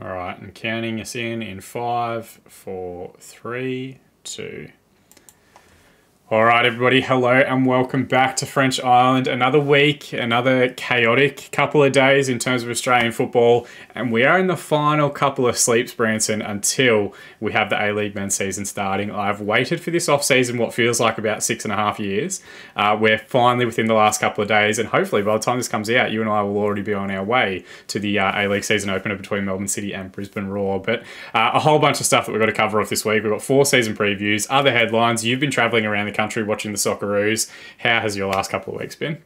All right, I'm counting us in five, four, three, two. All right, everybody, hello and welcome back to French Island. Another week, another chaotic couple of days in terms of Australian football, and we are in the final couple of sleeps, Branson, until we have the A-League men's season starting. I've waited for this off-season what feels like about 6.5 years. We're finally within the last couple of days, and hopefully by the time this comes out, you and I will already be on our way to the A-League season opener between Melbourne City and Brisbane Roar. But a whole bunch of stuff that we've got to cover off this week. We've got 4 season previews, other headlines. You've been travelling around the country watching the Socceroos. How has your last couple of weeks been?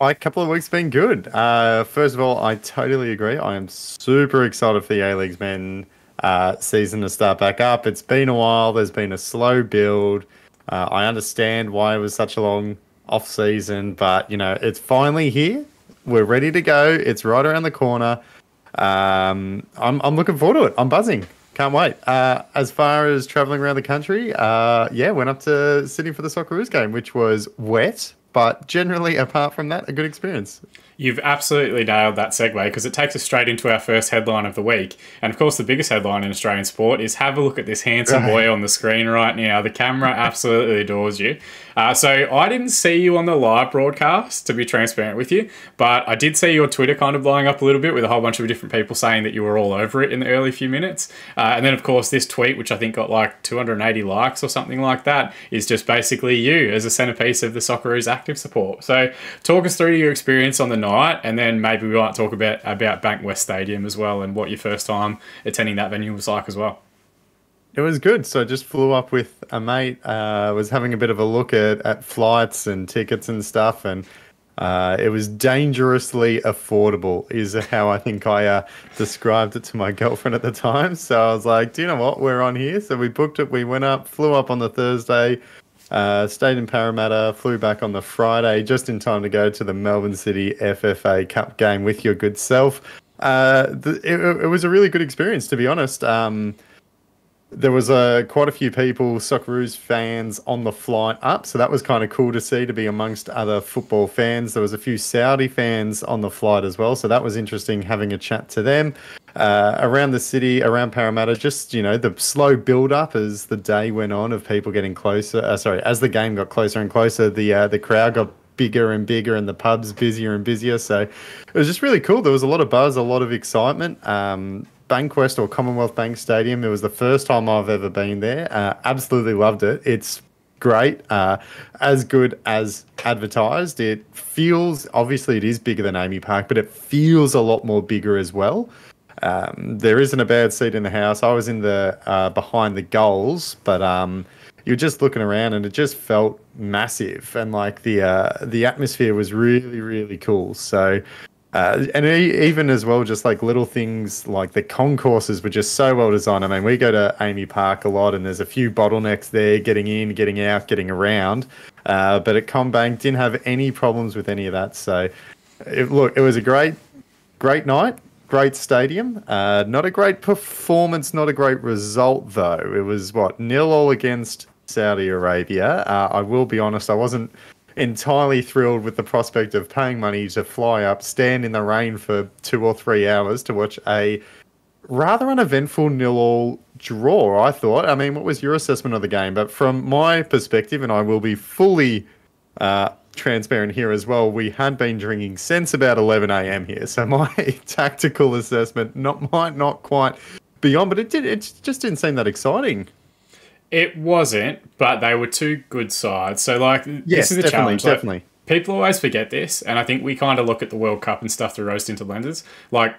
My couple of weeks been good. First of all, I totally agree. I am super excited for the A-League's men season to start back up. It's been a while. There's been a slow build. I understand why it was such a long off season, but it's finally here. We're ready to go. It's right around the corner. I'm looking forward to it. I'm buzzing. Can't wait. As far as traveling around the country, went up to Sydney for the Socceroos game, which was wet, but generally, apart from that, a good experience. You've absolutely nailed that segue because it takes us straight into our first headline of the week. And of course, the biggest headline in Australian sport is have a look at this handsome boy on the screen right now. The camera absolutely adores you. So I didn't see you on the live broadcast, to be transparent with you, but I did see your Twitter kind of blowing up a little bit with a whole bunch of different people saying that you were all over it in the early few minutes. And then, of course, this tweet, which I think got like 280 likes or something like that, is just basically you as a centerpiece of the Socceroos active support. So talk us through your experience on the night, and then maybe we might talk about Bankwest Stadium as well and what your first time attending that venue was like as well. It was good. So I just flew up with a mate, was having a bit of a look at flights and tickets and stuff, and it was dangerously affordable is how I think I described it to my girlfriend at the time. So I was like, do you know what? We're on here. So we booked it. We went up, flew up on the Thursday, stayed in Parramatta, flew back on the Friday, just in time to go to the Melbourne City FFA Cup game with your good self. It was a really good experience, to be honest. There was quite a few people, Socceroos fans, on the flight up, so that was kind of cool to see, to be amongst other football fans. There was a few Saudi fans on the flight as well, so that was interesting having a chat to them. Around the city, around Parramatta, just, the slow build-up as the day went on of people getting closer. As the game got closer and closer, the crowd got bigger and bigger and the pubs busier and busier, so it was just really cool. There was a lot of buzz, a lot of excitement. Bankwest or Commonwealth Bank Stadium. It was the first time I've ever been there. Absolutely loved it. It's great. As good as advertised. It feels, obviously it is bigger than Amy Park, but it feels a lot more bigger as well. There isn't a bad seat in the house. I was in the behind the goals, but you're just looking around and it just felt massive, and like the atmosphere was really, really cool. So even as well, just like little things like the concourses were just so well designed. I mean, we go to Amy Park a lot and there's a few bottlenecks there, getting in, getting out, getting around. But at CommBank didn't have any problems with any of that. So it was a great night, great stadium. Not a great performance, not a great result though. It was 0-0 against Saudi Arabia. I will be honest, I wasn't entirely thrilled with the prospect of paying money to fly up, stand in the rain for 2 or 3 hours to watch a rather uneventful 0-0 draw, I thought. I mean, what was your assessment of the game? But from my perspective, and I will be fully transparent here as well, we had been drinking since about 11 a.m. here. So my tactical assessment might not quite be on, but it just didn't seem that exciting. It wasn't, but they were two good sides. So, Yes, this is the challenge. Definitely. People always forget this, and I think we kind of look at the World Cup and stuff through rose-tinted lenses.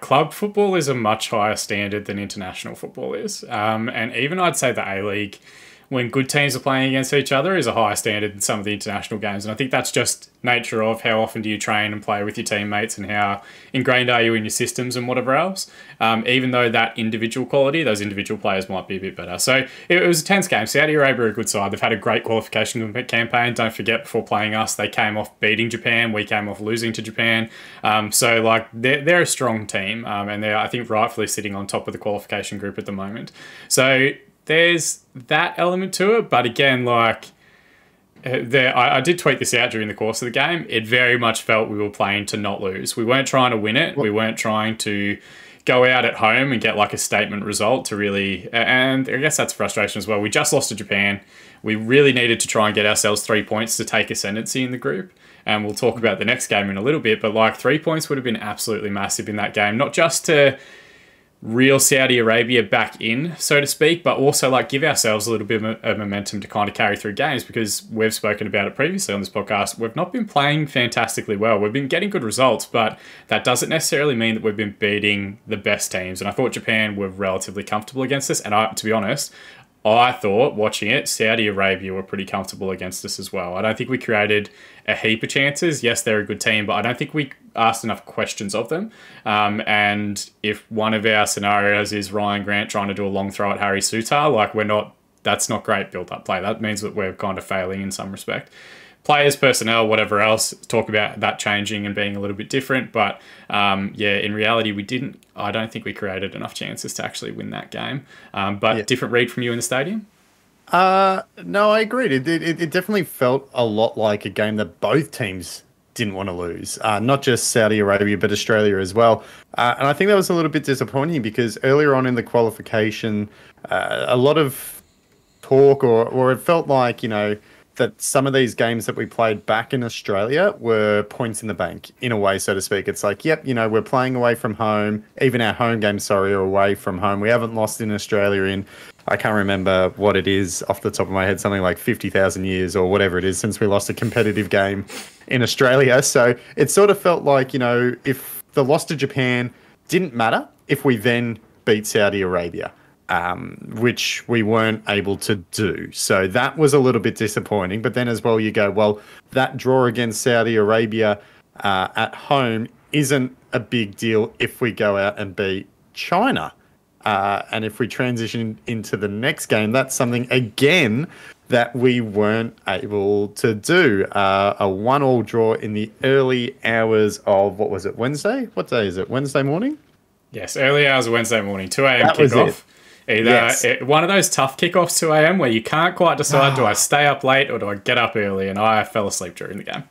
Club football is a much higher standard than international football is. And even I'd say the A-League, when good teams are playing against each other, is a higher standard than some of the international games. And I think that's just nature of how often do you train and play with your teammates and how ingrained are you in your systems and whatever else. Even though that individual quality, those individual players might be a bit better. So it was a tense game. Saudi Arabia are a good side. They've had a great qualification campaign. Don't forget, before playing us, they came off beating Japan. We came off losing to Japan. They're a strong team. And they're, I think, rightfully sitting on top of the qualification group at the moment. So there's that element to it, but again, I did tweet this out during the course of the game. It very much felt we were playing to not lose. We weren't trying to win it. We weren't trying to go out at home and get like a statement result to really, and I guess that's frustration as well. We just lost to Japan. We really needed to try and get ourselves 3 points to take ascendancy in the group. And we'll talk about the next game in a little bit, but like 3 points would have been absolutely massive in that game, not just to reel Saudi Arabia back in, so to speak, but also like give ourselves a little bit of momentum to kind of carry through games, because we've spoken about it previously on this podcast. We've not been playing fantastically well. We've been getting good results, but that doesn't necessarily mean that we've been beating the best teams. And I thought Japan were relatively comfortable against us. And to be honest, I thought, watching it, Saudi Arabia were pretty comfortable against us as well. I don't think we created a heap of chances. Yes, they're a good team, but I don't think we asked enough questions of them. And if one of our scenarios is Ryan Grant trying to do a long throw at Harry Sutar, like that's not great build-up play. That means that we're kind of failing in some respect. Players, personnel, whatever else, talk about that changing and being a little bit different. But in reality, I don't think we created enough chances to actually win that game. Different read from you in the stadium? No, I agreed. It definitely felt a lot like a game that both teams didn't want to lose. Not just Saudi Arabia, but Australia as well. And I think that was a little bit disappointing, because earlier on in the qualification, a lot of talk, or it felt like, that some of these games that we played back in Australia were points in the bank, in a way, so to speak. It's like, yep, we're playing away from home. Even our home games, are away from home. We haven't lost in Australia in, I can't remember what it is off the top of my head, something like 50,000 years or whatever it is since we lost a competitive game in Australia. So it sort of felt like, if the loss to Japan didn't matter, if we then beat Saudi Arabia. Which we weren't able to do. So that was a little bit disappointing. But then as well, you go, well, that draw against Saudi Arabia at home isn't a big deal if we go out and beat China. And if we transition into the next game, that's something, again, that we weren't able to do. A 1-1 draw in the early hours of, what was it, Wednesday? What day is it? Wednesday morning? Yes, early hours of Wednesday morning, 2 a.m. kickoff. One of those tough kickoffs, 2 a.m, where you can't quite decide, do I stay up late or do I get up early? And I fell asleep during the game.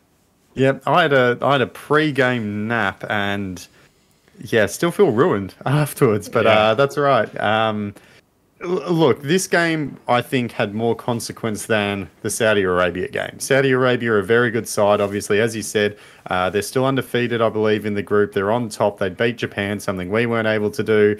Yep, I had a pre-game nap, and still feel ruined afterwards, but that's all right. Look, this game, I think, had more consequence than the Saudi Arabia game. Saudi Arabia are a very good side, obviously. As you said, they're still undefeated, I believe, in the group. They're on top. They beat Japan, something we weren't able to do.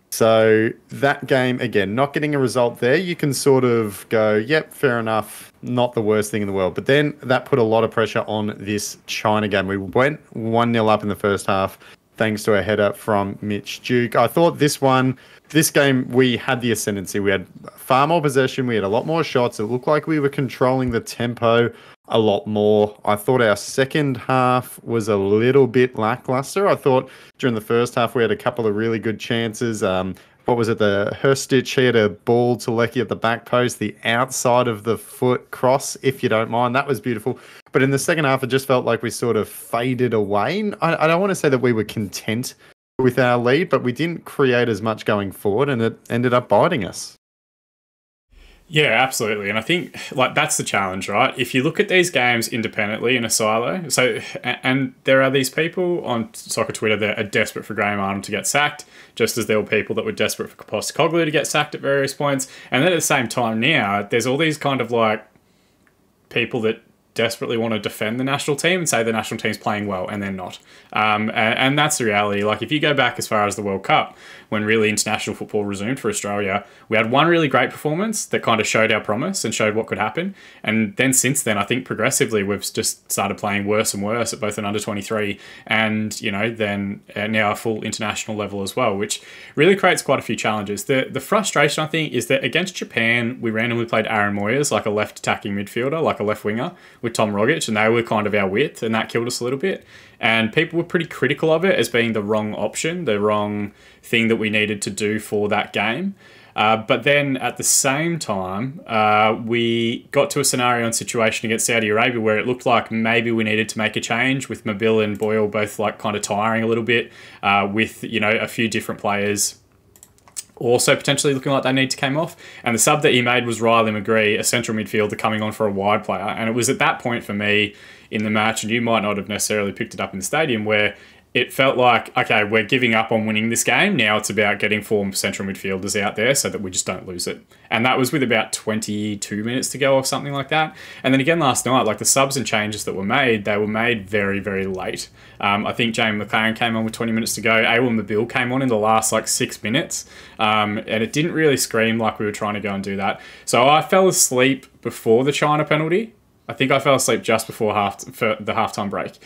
So that game, again, not getting a result there, you can sort of go, yep, fair enough, not the worst thing in the world. But then that put a lot of pressure on this China game. We went 1-0 up in the first half, thanks to a header from Mitch Duke. I thought this game, we had the ascendancy. We had far more possession. We had a lot more shots. It looked like we were controlling the tempo a lot more. I thought our second half was a little bit lackluster. I thought during the first half we had a couple of really good chances. What was it? The Herstich, he had a ball to Lecky at the back post, the outside of the foot cross, if you don't mind. That was beautiful. But in the second half, it just felt like we sort of faded away. I don't want to say that we were content with our lead, but we didn't create as much going forward, and it ended up biting us. Yeah, absolutely. And I think that's the challenge, right? If you look at these games independently in a silo, and there are these people on soccer Twitter that are desperate for Graham Arnold to get sacked, just as there were people that were desperate for Postecoglou to get sacked at various points. And then at the same time now, there's all these kind of people that desperately want to defend the national team and say the national team's playing well, and they're not. And that's the reality. If you go back as far as the World Cup, when really international football resumed for Australia, we had one really great performance that kind of showed our promise and showed what could happen. And then since then, I think progressively we've just started playing worse and worse at both an under-23 and, then now a full international level as well, which really creates quite a few challenges. The frustration, I think, is that against Japan, we randomly played Aaron Moyes, like a left attacking midfielder, like a left winger, with Tom Rogic, and they were kind of our width, and that killed us a little bit. And people were pretty critical of it as being the wrong option, the wrong thing that we needed to do for that game. But then at the same time, we got to a scenario and situation against Saudi Arabia where it looked like maybe we needed to make a change, with Mabil and Boyle both kind of tiring a little bit, with a few different players also potentially looking like they need to come off. And the sub that he made was Riley McGree, a central midfielder coming on for a wide player. And it was at that point for me in the match, and you might not have necessarily picked it up in the stadium, where it felt like, okay, we're giving up on winning this game. Now it's about getting 4 central midfielders out there so that we just don't lose it. And that was with about 22 minutes to go or something like that. And then again last night, like the subs and changes that were made, they were made very, very late. I think Jamie McLaren came on with 20 minutes to go. Awen Mabil came on in the last 6 minutes. And it didn't really scream like we were trying to go and do that. So I fell asleep before the China penalty. I think I fell asleep just before the halftime break.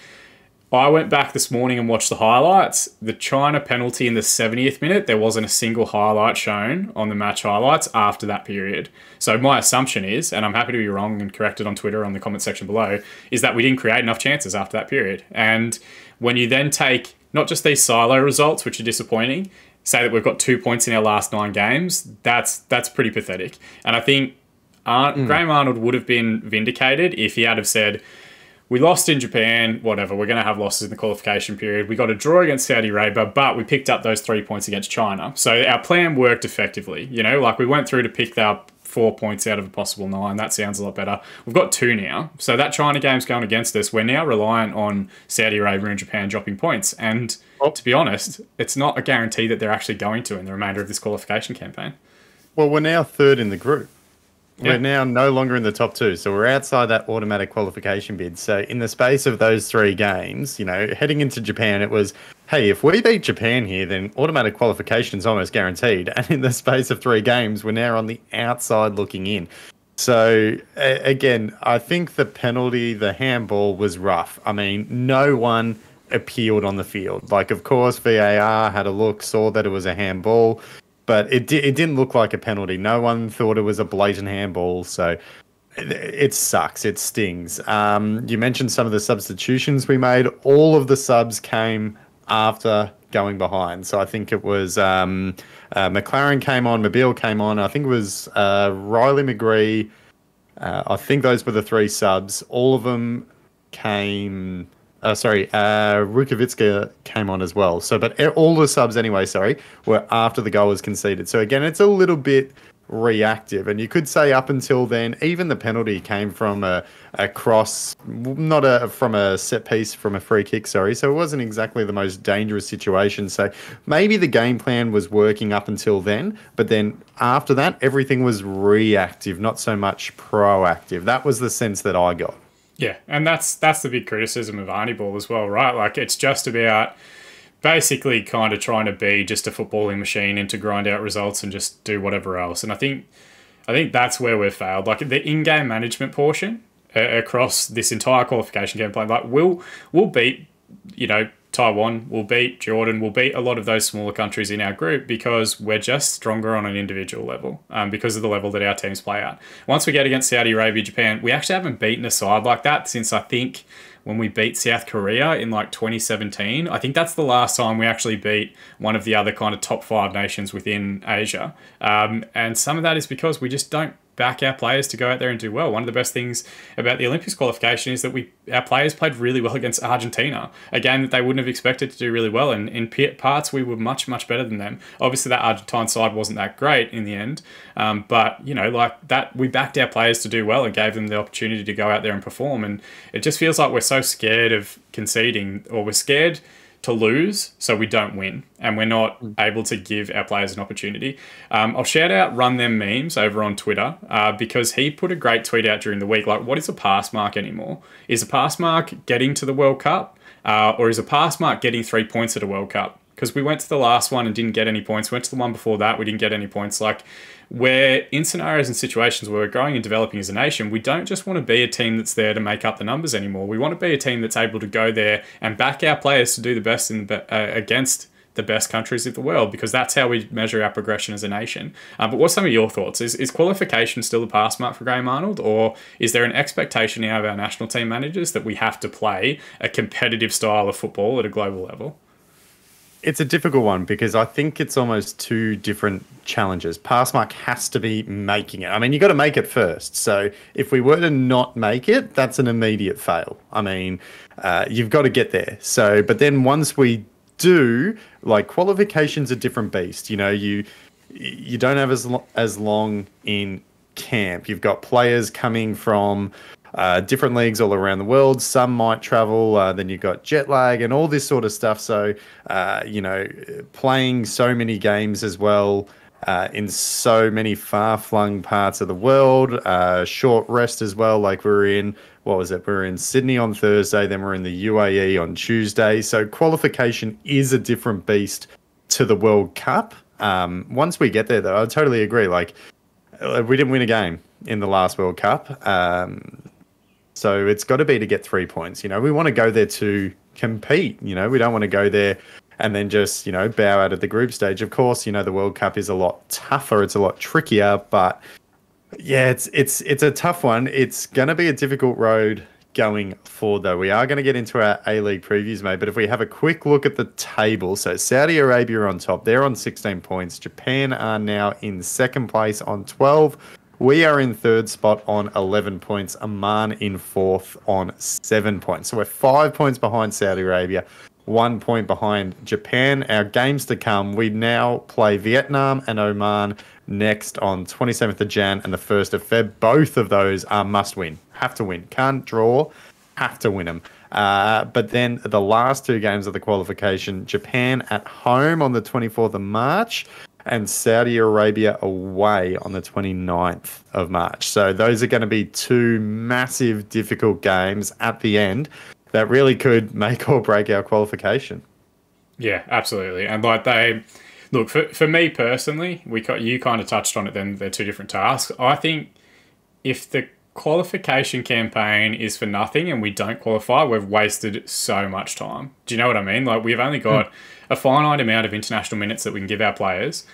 I went back this morning and watched the highlights. The China penalty in the 70th minute, there wasn't a single highlight shown on the match highlights after that period. So my assumption is, and I'm happy to be wrong and correct it on Twitter on the comment section below, is that we didn't create enough chances after that period. And when you then take not just these silo results, which are disappointing, say that we've got 2 points in our last 9 games, that's pretty pathetic. And I think Graham Arnold would have been vindicated if he had have said, we lost in Japan, whatever, we're going to have losses in the qualification period. We got a draw against Saudi Arabia, but we picked up those 3 points against China. So our plan worked effectively. You know, like we went through to pick up 4 points out of a possible 9. That sounds a lot better. We've got 2 now. So that China game's going against us. We're now reliant on Saudi Arabia and Japan dropping points. And to be honest, it's not a guarantee that they're actually going to in the remainder of this qualification campaign. Well, we're now 3rd in the group. Yeah. We're now no longer in the top 2, so we're outside that automatic qualification bid. So in the space of those 3 games, you know, heading into Japan, it was, hey, if we beat Japan here, then automatic qualification is almost guaranteed. And in the space of 3 games, we're now on the outside looking in. So again, I think the penalty, the handball was rough. I mean, no one appealed on the field. Like, of course, VAR had a look, saw that it was a handball. But it didn't look like a penalty. No one thought it was a blatant handball. So it sucks. It stings. You mentioned some of the substitutions we made. All of the subs came after going behind. So I think it was McLaren came on, Mabil came on. I think it was Riley McGree. I think those were the 3 subs. All of them came... Rukavitska came on as well. So, but all the subs anyway, were after the goal was conceded. So again, it's a little bit reactive. And you could say up until then, even the penalty came from a cross, from a set piece, from a free kick, So it wasn't exactly the most dangerous situation. So maybe the game plan was working up until then, but then after that, everything was reactive, not so much proactive. That was the sense that I got. Yeah, and that's the big criticism of Arnie Ball as well, right? Like, it's just about basically kind of trying to be just a footballing machine and to grind out results and just do whatever else. And I think that's where we've failed. Like, the in-game management portion across this entire qualification gameplay, like, we'll beat, you know, Taiwan, we'll beat Jordan, we'll beat a lot of those smaller countries in our group because we're just stronger on an individual level, because of the level that our teams play at. Once we get against Saudi Arabia, Japan, we actually haven't beaten a side like that since, I think, when we beat South Korea in 2017. I think that's the last time we actually beat one of the other kind of top 5 nations within Asia. And some of that is because we just don't back our players to go out there and do well. One of the best things about the Olympics qualification is that our players played really well against Argentina, a game that they wouldn't have expected to do really well. And in parts, we were much, much better than them. Obviously, that Argentine side wasn't that great in the end. But, you know, like that, we backed our players to do well and gave them the opportunity to go out there and perform. And it just feels like we're so scared of conceding, or we're scared to lose, so we don't win, and we're not able to give our players an opportunity. I'll shout out Run Them Memes over on Twitter, because he put a great tweet out during the week, like, what is a pass mark anymore? Is a pass mark getting to the World Cup, or is a pass mark getting 3 points at a World Cup? Because we went to the last one and didn't get any points. We went to the one before that, we didn't get any points. Like, we're in scenarios and situations where we're growing and developing as a nation. We don't just want to be a team that's there to make up the numbers anymore. We want to be a team that's able to go there and back our players to do the best against the best countries of the world, because that's how we measure our progression as a nation. But what's some of your thoughts? Is qualification still the pass mark for Graham Arnold, or is there an expectation now of our national team managers that we have to play a competitive style of football at a global level? It's a difficult one because I think it's almost 2 different challenges. Passmark has to be making it. I mean, you got to make it first. So if we were to not make it, that's an immediate fail. I mean, you've got to get there. So, but then once we do, like, qualification's a different beast. You know, you don't have as long in camp. You've got players coming from different leagues all around the world. Some might travel. Then you've got jet lag and all this sort of stuff. So, playing so many games as well in so many far-flung parts of the world. Short rest as well. Like what was it? We were in Sydney on Thursday. Then we're in the UAE on Tuesday. So qualification is a different beast to the World Cup. Once we get there, though, I totally agree. Like, we didn't win a game in the last World Cup. So it's got to be to get 3 points. We want to go there to compete. We don't want to go there and then just, bow out at the group stage. Of course, the World Cup is a lot tougher. It's a lot trickier. But, yeah, it's a tough one. It's going to be a difficult road going forward, though. We are going to get into our A-League previews, mate. But if we have a quick look at the table, so Saudi Arabia are on top. They're on 16 points. Japan are now in second place on 12. We are in third spot on 11 points. Oman in fourth on 7 points. So we're 5 points behind Saudi Arabia, 1 point behind Japan. Our games to come, we now play Vietnam and Oman next on 27th of Jan and the 1st of Feb. Both of those are must win. Have to win. Can't draw. Have to win them. But then the last two games of the qualification, Japan at home on the 24th of March and Saudi Arabia away on the 29th of March. So those are going to be two massive, difficult games at the end that really could make or break our qualification. Yeah, absolutely. And look, for me personally, you kind of touched on it then, they're two different tasks. I think if the qualification campaign is for nothing and we don't qualify, we've wasted so much time. Do you know what I mean? Like, we've only got a finite amount of international minutes that we can give our players.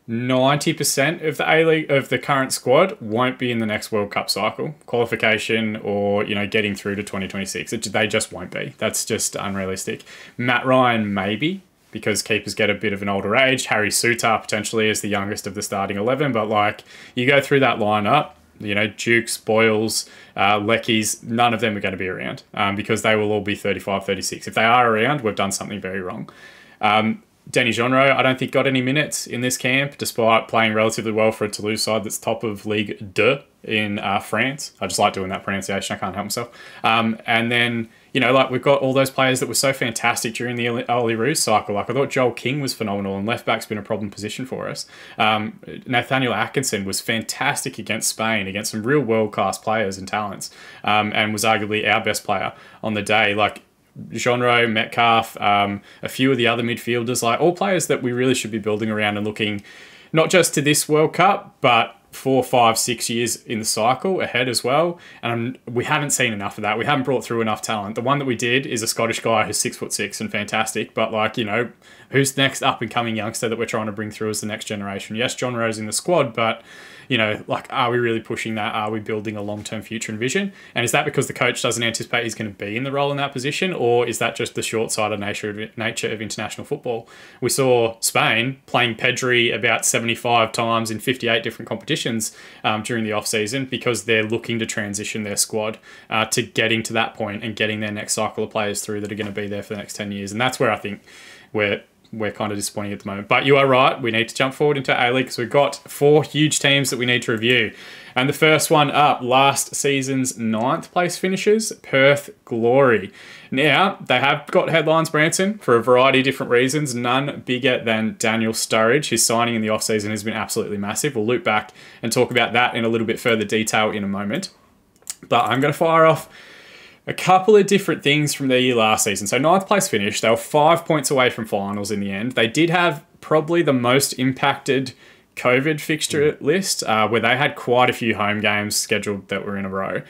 90% of the A-League of the current squad won't be in the next World Cup cycle, qualification or, getting through to 2026. They just won't be. That's just unrealistic. Matt Ryan, maybe, because keepers get a bit of an older age. Harry Souttar potentially is the youngest of the starting 11, but you go through that lineup, Dukes, Boyles, Leckies, none of them are going to be around because they will all be 35, 36. If they are around, we've done something very wrong. Denny Genro, I don't think got any minutes in this camp, despite playing relatively well for a Toulouse side that's top of Ligue 2 in France. I just like doing that pronunciation. I can't help myself. And then, we've got all those players that were so fantastic during the Oli Roos cycle. I thought Joel King was phenomenal, and left back's been a problem position for us. Nathaniel Atkinson was fantastic against Spain, against some real world-class players and talents, and was arguably our best player on the day. Genro, Metcalf, a few of the other midfielders, all players that we really should be building around and looking not just to this World Cup, but 4, 5, 6 years in the cycle ahead as well. And we haven't seen enough of that. We haven't brought through enough talent. The one that we did is a Scottish guy who's 6'6" and fantastic, but who's the next up and coming youngster that we're trying to bring through as the next generation? Yes, John Rowe's in the squad, but are we really pushing that? Are we building a long-term future and vision? And is that because the coach doesn't anticipate he's going to be in the role in that position? Or is that just the short-sighted nature of international football? We saw Spain playing Pedri about 75 times in 58 different competitions during the off-season because they're looking to transition their squad to getting to that point and getting their next cycle of players through that are going to be there for the next 10 years. And that's where I think we're kind of disappointing at the moment. But you are right. We need to jump forward into A-League because we've got 4 huge teams that we need to review. And the first one up, last season's 9th place finishers, Perth Glory. Now, they have got headlines, Branson, for a variety of different reasons, none bigger than Daniel Sturridge. His signing in the off-season has been absolutely massive. We'll loop back and talk about that in a little bit further detail in a moment. But I'm going to fire off a couple of different things from their year last season. So 9th place finish. They were 5 points away from finals in the end. They did have probably the most impacted COVID fixture list, where they had quite a few home games scheduled that were in a row.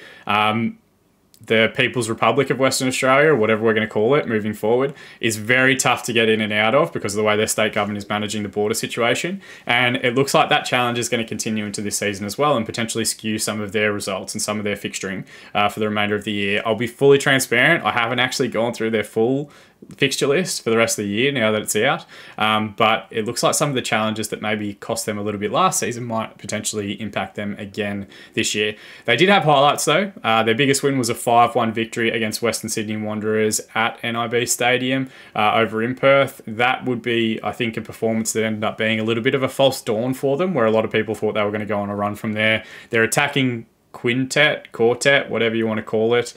The People's Republic of Western Australia, or whatever we're going to call it, moving forward, is very tough to get in and out of because of the way their state government is managing the border situation. And it looks like that challenge is going to continue into this season as well and potentially skew some of their results and some of their fixturing for the remainder of the year. I'll be fully transparent. I haven't actually gone through their full fixture list for the rest of the year now that it's out. But it looks like some of the challenges that maybe cost them a little bit last season might potentially impact them again this year. They did have highlights though. Their biggest win was a 5-1 victory against Western Sydney Wanderers at NIB Stadium over in Perth. That would be, I think, a performance that ended up being a little bit of a false dawn for them, where a lot of people thought they were going to go on a run from there. Their attacking quartet, whatever you want to call it,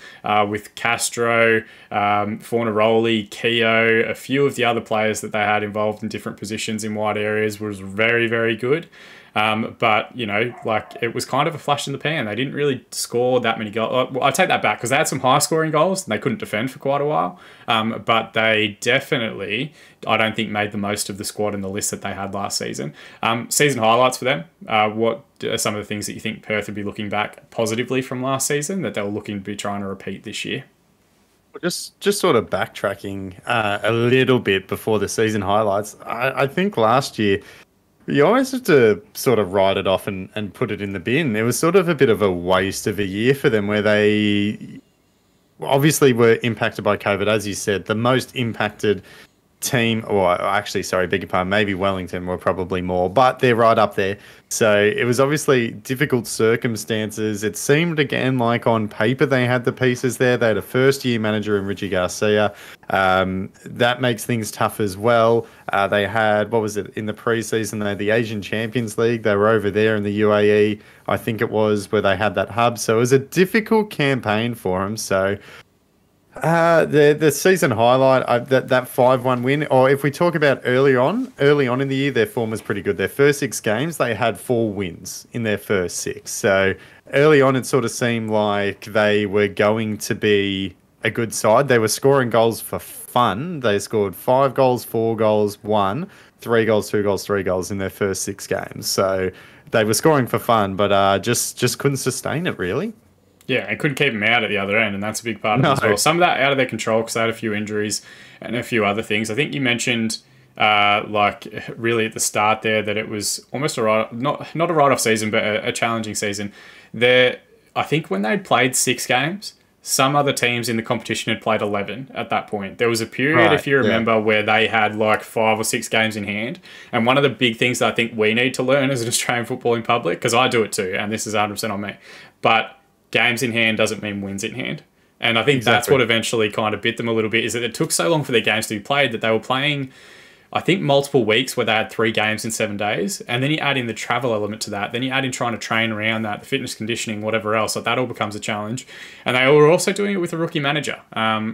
with Castro, Fornaroli, Keogh, a few of the other players that they had involved in different positions in wide areas was very, very good. But, you know, like it was kind of a flash in the pan. They didn't really score that many goals. Well, I take that back because they had some high scoring goals and they couldn't defend for quite a while. But they definitely, I don't think, made the most of the squad and the list that they had last season. Season highlights for them. What are some of the things that you think Perth would be looking back positively from last season that they were looking to be trying to repeat this year? Just sort of backtracking a little bit before the season highlights. I think last year, you always have to sort of write it off and put it in the bin. It was sort of a bit of a waste of a year for them where they obviously were impacted by COVID. As you said, the most impacted team, or actually, sorry, beg your pardon, maybe Wellington were probably more, but they're right up there. So it was obviously difficult circumstances. It seemed again like on paper they had the pieces there. They had a first-year manager in Richie Garcia. That makes things tough as well. They had, what was it, in the preseason, they had the Asian Champions League. They were over there in the UAE, I think it was, where they had that hub. So it was a difficult campaign for them. So the season highlight, that 5-1 win, or if we talk about early on in the year, their form was pretty good. Their first 6 games, they had 4 wins in their first 6. So early on, it sort of seemed like they were going to be a good side. They were scoring goals for fun. They scored 5 goals, 4 goals, 1, 3 goals, 2 goals, 3 goals in their first 6 games. So they were scoring for fun, but just couldn't sustain it, really. Yeah, and couldn't keep them out at the other end, and that's a big part of it as well. Some of that out of their control because they had a few injuries and a few other things. I think you mentioned, like, really at the start there that it was almost not a write-off season, but a challenging season. I think when they'd played 6 games, some other teams in the competition had played 11 at that point. There was a period, if you remember, where they had like 5 or 6 games in hand. And one of the big things that I think we need to learn as an Australian footballing public, because I do it too, and this is 100% on me, but games in hand doesn't mean wins in hand. And I think that's what eventually kind of bit them a little bit, is that it took so long for their games to be played that they were playing, I think, multiple weeks where they had 3 games in 7 days. And then you add in the travel element to that. Then you add in trying to train around that, the fitness conditioning, whatever else. So that all becomes a challenge. And they were also doing it with a rookie manager,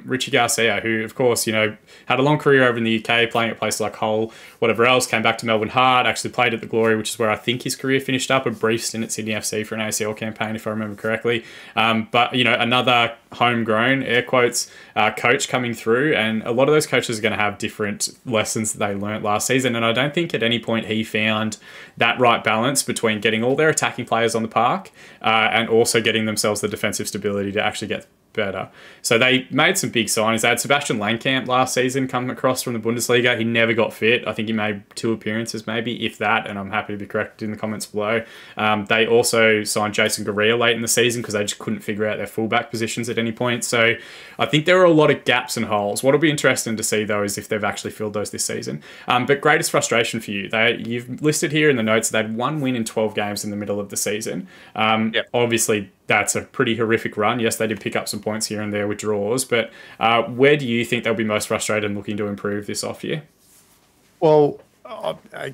Richie Garcia, who, of course, you know, had a long career over in the UK, playing at places like Hull, whatever else, came back to Melbourne hard, actually played at the Glory, which is where I think his career finished up, a brief stint at Sydney FC for an ACL campaign, if I remember correctly. But, you know, another homegrown, air quotes, coach coming through. And a lot of those coaches are going to have different lessons that they learnt last season. And I don't think at any point he found that right balance between getting all their attacking players on the park and also getting themselves the defensive stability to actually get better. So they made some big signings. They had Sebastian Langkamp last season come across from the Bundesliga. He never got fit. I think he made 2 appearances maybe, if that, and I'm happy to be corrected in the comments below. They also signed Jason Garea late in the season because they just couldn't figure out their fullback positions at any point. So I think there are a lot of gaps and holes. What'll be interesting to see, though, is if they've actually filled those this season. But greatest frustration for you. You've listed here in the notes that they had 1 win in 12 games in the middle of the season. Obviously, that's a pretty horrific run. Yes, they did pick up some points here and there with draws, but where do you think they'll be most frustrated and looking to improve this off year? Well,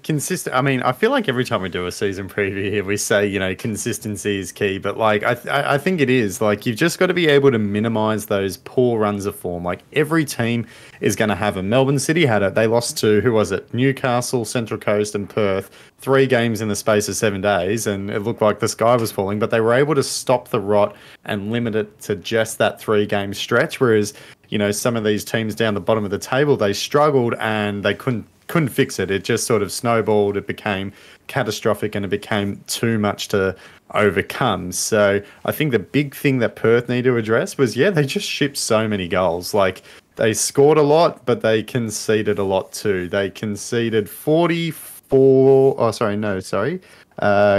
consistent. I mean, I feel like every time we do a season preview here, we say, you know, consistency is key. But like, I think it is. Like, you've just got to be able to minimize those poor runs of form. Like, every team is going to have a. Melbourne City had it. They lost to, who was it? Newcastle, Central Coast, and Perth. 3 games in the space of 7 days, and it looked like the sky was falling. But they were able to stop the rot and limit it to just that 3-game stretch. Whereas, you know, some of these teams down the bottom of the table, they struggled and they couldn't fix it. It just sort of snowballed. It became catastrophic and it became too much to overcome. So I think the big thing that Perth need to address was, they just shipped so many goals. Like, they scored a lot, but they conceded a lot too. They conceded 44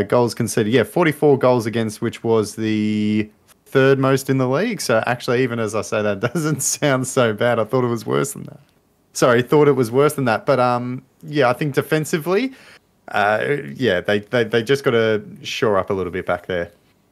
goals conceded. 44 goals against, which was the 3rd most in the league. So actually, even as I say that, doesn't sound so bad. I thought it was worse than that. But I think defensively, they just got to shore up a little bit back there.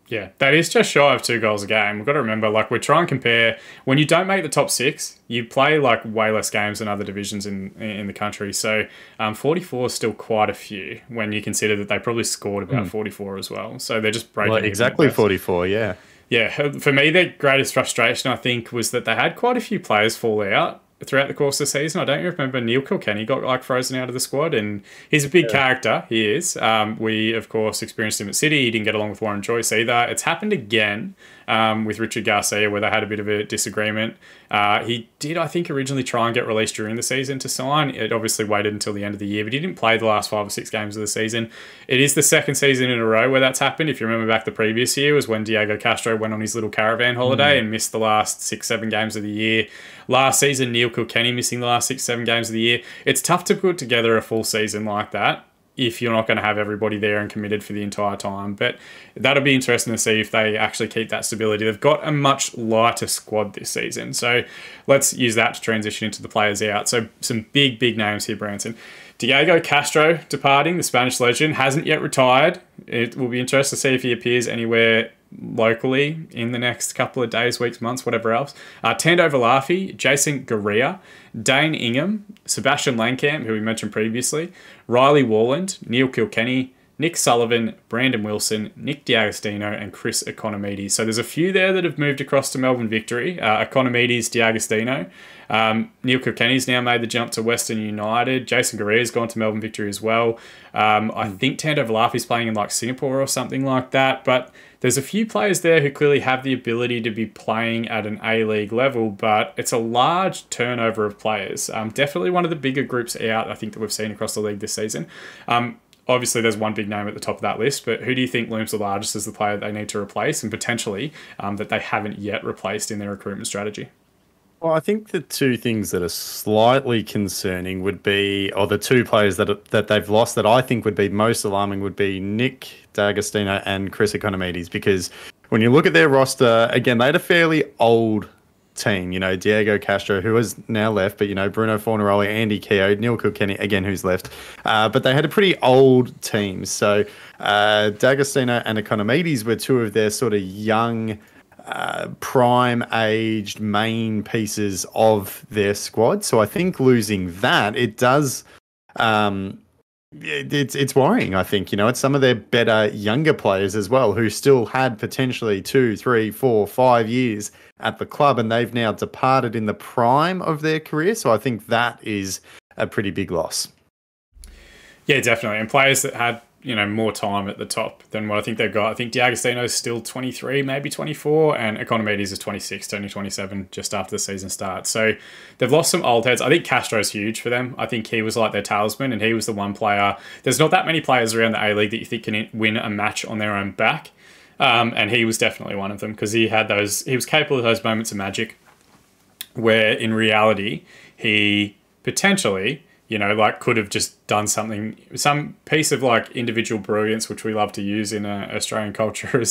Yeah, that is just shy of 2 goals a game. We've got to remember, like, we try and compare, when you don't make the top six, you play like way less games than other divisions in the country. So 44 is still quite a few when you consider that they probably scored about 44 as well. So they're just breaking Well, even exactly at best. 44, yeah. Yeah, for me, the greatest frustration, I think, was that they had quite a few players fall out throughout the course of the season. I don't remember Neil Kilkenny got like frozen out of the squad, and he's a big character. He is. We of course experienced him at City. He didn't get along with Warren Joyce either. It's happened again with Richard Garcia, where they had a bit of a disagreement. He did, I think, originally try and get released during the season to sign. It obviously waited until the end of the year, but he didn't play the last 5 or 6 games of the season. It is the second season in a row where that's happened. If you remember back the previous year was when Diego Castro went on his little caravan holiday and missed the last 6-7 games of the year. Last season, Neil Kilkenny missing the last 6-7 games of the year. It's tough to put together a full season like that if you're not going to have everybody there and committed for the entire time. But that'll be interesting to see if they actually keep that stability. They've got a much lighter squad this season. So let's use that to transition into the players out. So some big names here, Branson. Diego Castro departing, the Spanish legend, hasn't yet retired. It will be interesting to see if he appears anywhere locally in the next couple of days, weeks, months, whatever else. Tando Valafi, Jason Garea, Dane Ingham, Sebastian Langkamp, who we mentioned previously, Riley Warland, Neil Kilkenny, Nick Sullivan, Brandon Wilson, Nick D'Agostino, and Chris Economides. So there's a few there that have moved across to Melbourne Victory. Economides, D'Agostino. Neil Kilkenny's now made the jump to Western United. Jason Garea's gone to Melbourne Victory as well. I think Tando Valafi's playing in like Singapore or something like that. But there's a few players there who clearly have the ability to be playing at an A-League level, but it's a large turnover of players. Definitely one of the bigger groups out, I think, that we've seen across the league this season. Obviously, there's one big name at the top of that list, but who do you think looms the largest as the player they need to replace and potentially that they haven't yet replaced in their recruitment strategy? Well, I think the two things that are slightly concerning would be, or the two players that they've lost that I think would be most alarming would be Nick D'Agostino and Chris Economides, because when you look at their roster, again, they had a fairly old team. You know, Diego Castro, who has now left, but, you know, Bruno Fornaroli, Andy Keogh, Neil Kilkenny, again, who's left. But they had a pretty old team. So D'Agostino and Economides were two of their sort of young, prime-aged main pieces of their squad. So I think losing that, it does... It's worrying, I think. You know, it's some of their better younger players as well who still had potentially 2, 3, 4, 5 years at the club, and they've now departed in the prime of their career. So I think that is a pretty big loss. Yeah, definitely. And players that had, you know, more time at the top than what I think they've got. I think D'Agostino's still 23, maybe 24, and Economides is 26, turning 27 just after the season starts. So they've lost some old heads. I think Castro's huge for them. I think he was like their talisman, and he was the one player. There's not that many players around the A-League that you think can win a match on their own back. And he was definitely one of them because he was capable of those moments of magic where in reality he potentially, you know, like could have just done something, some piece of like individual brilliance, which we love to use in Australian culture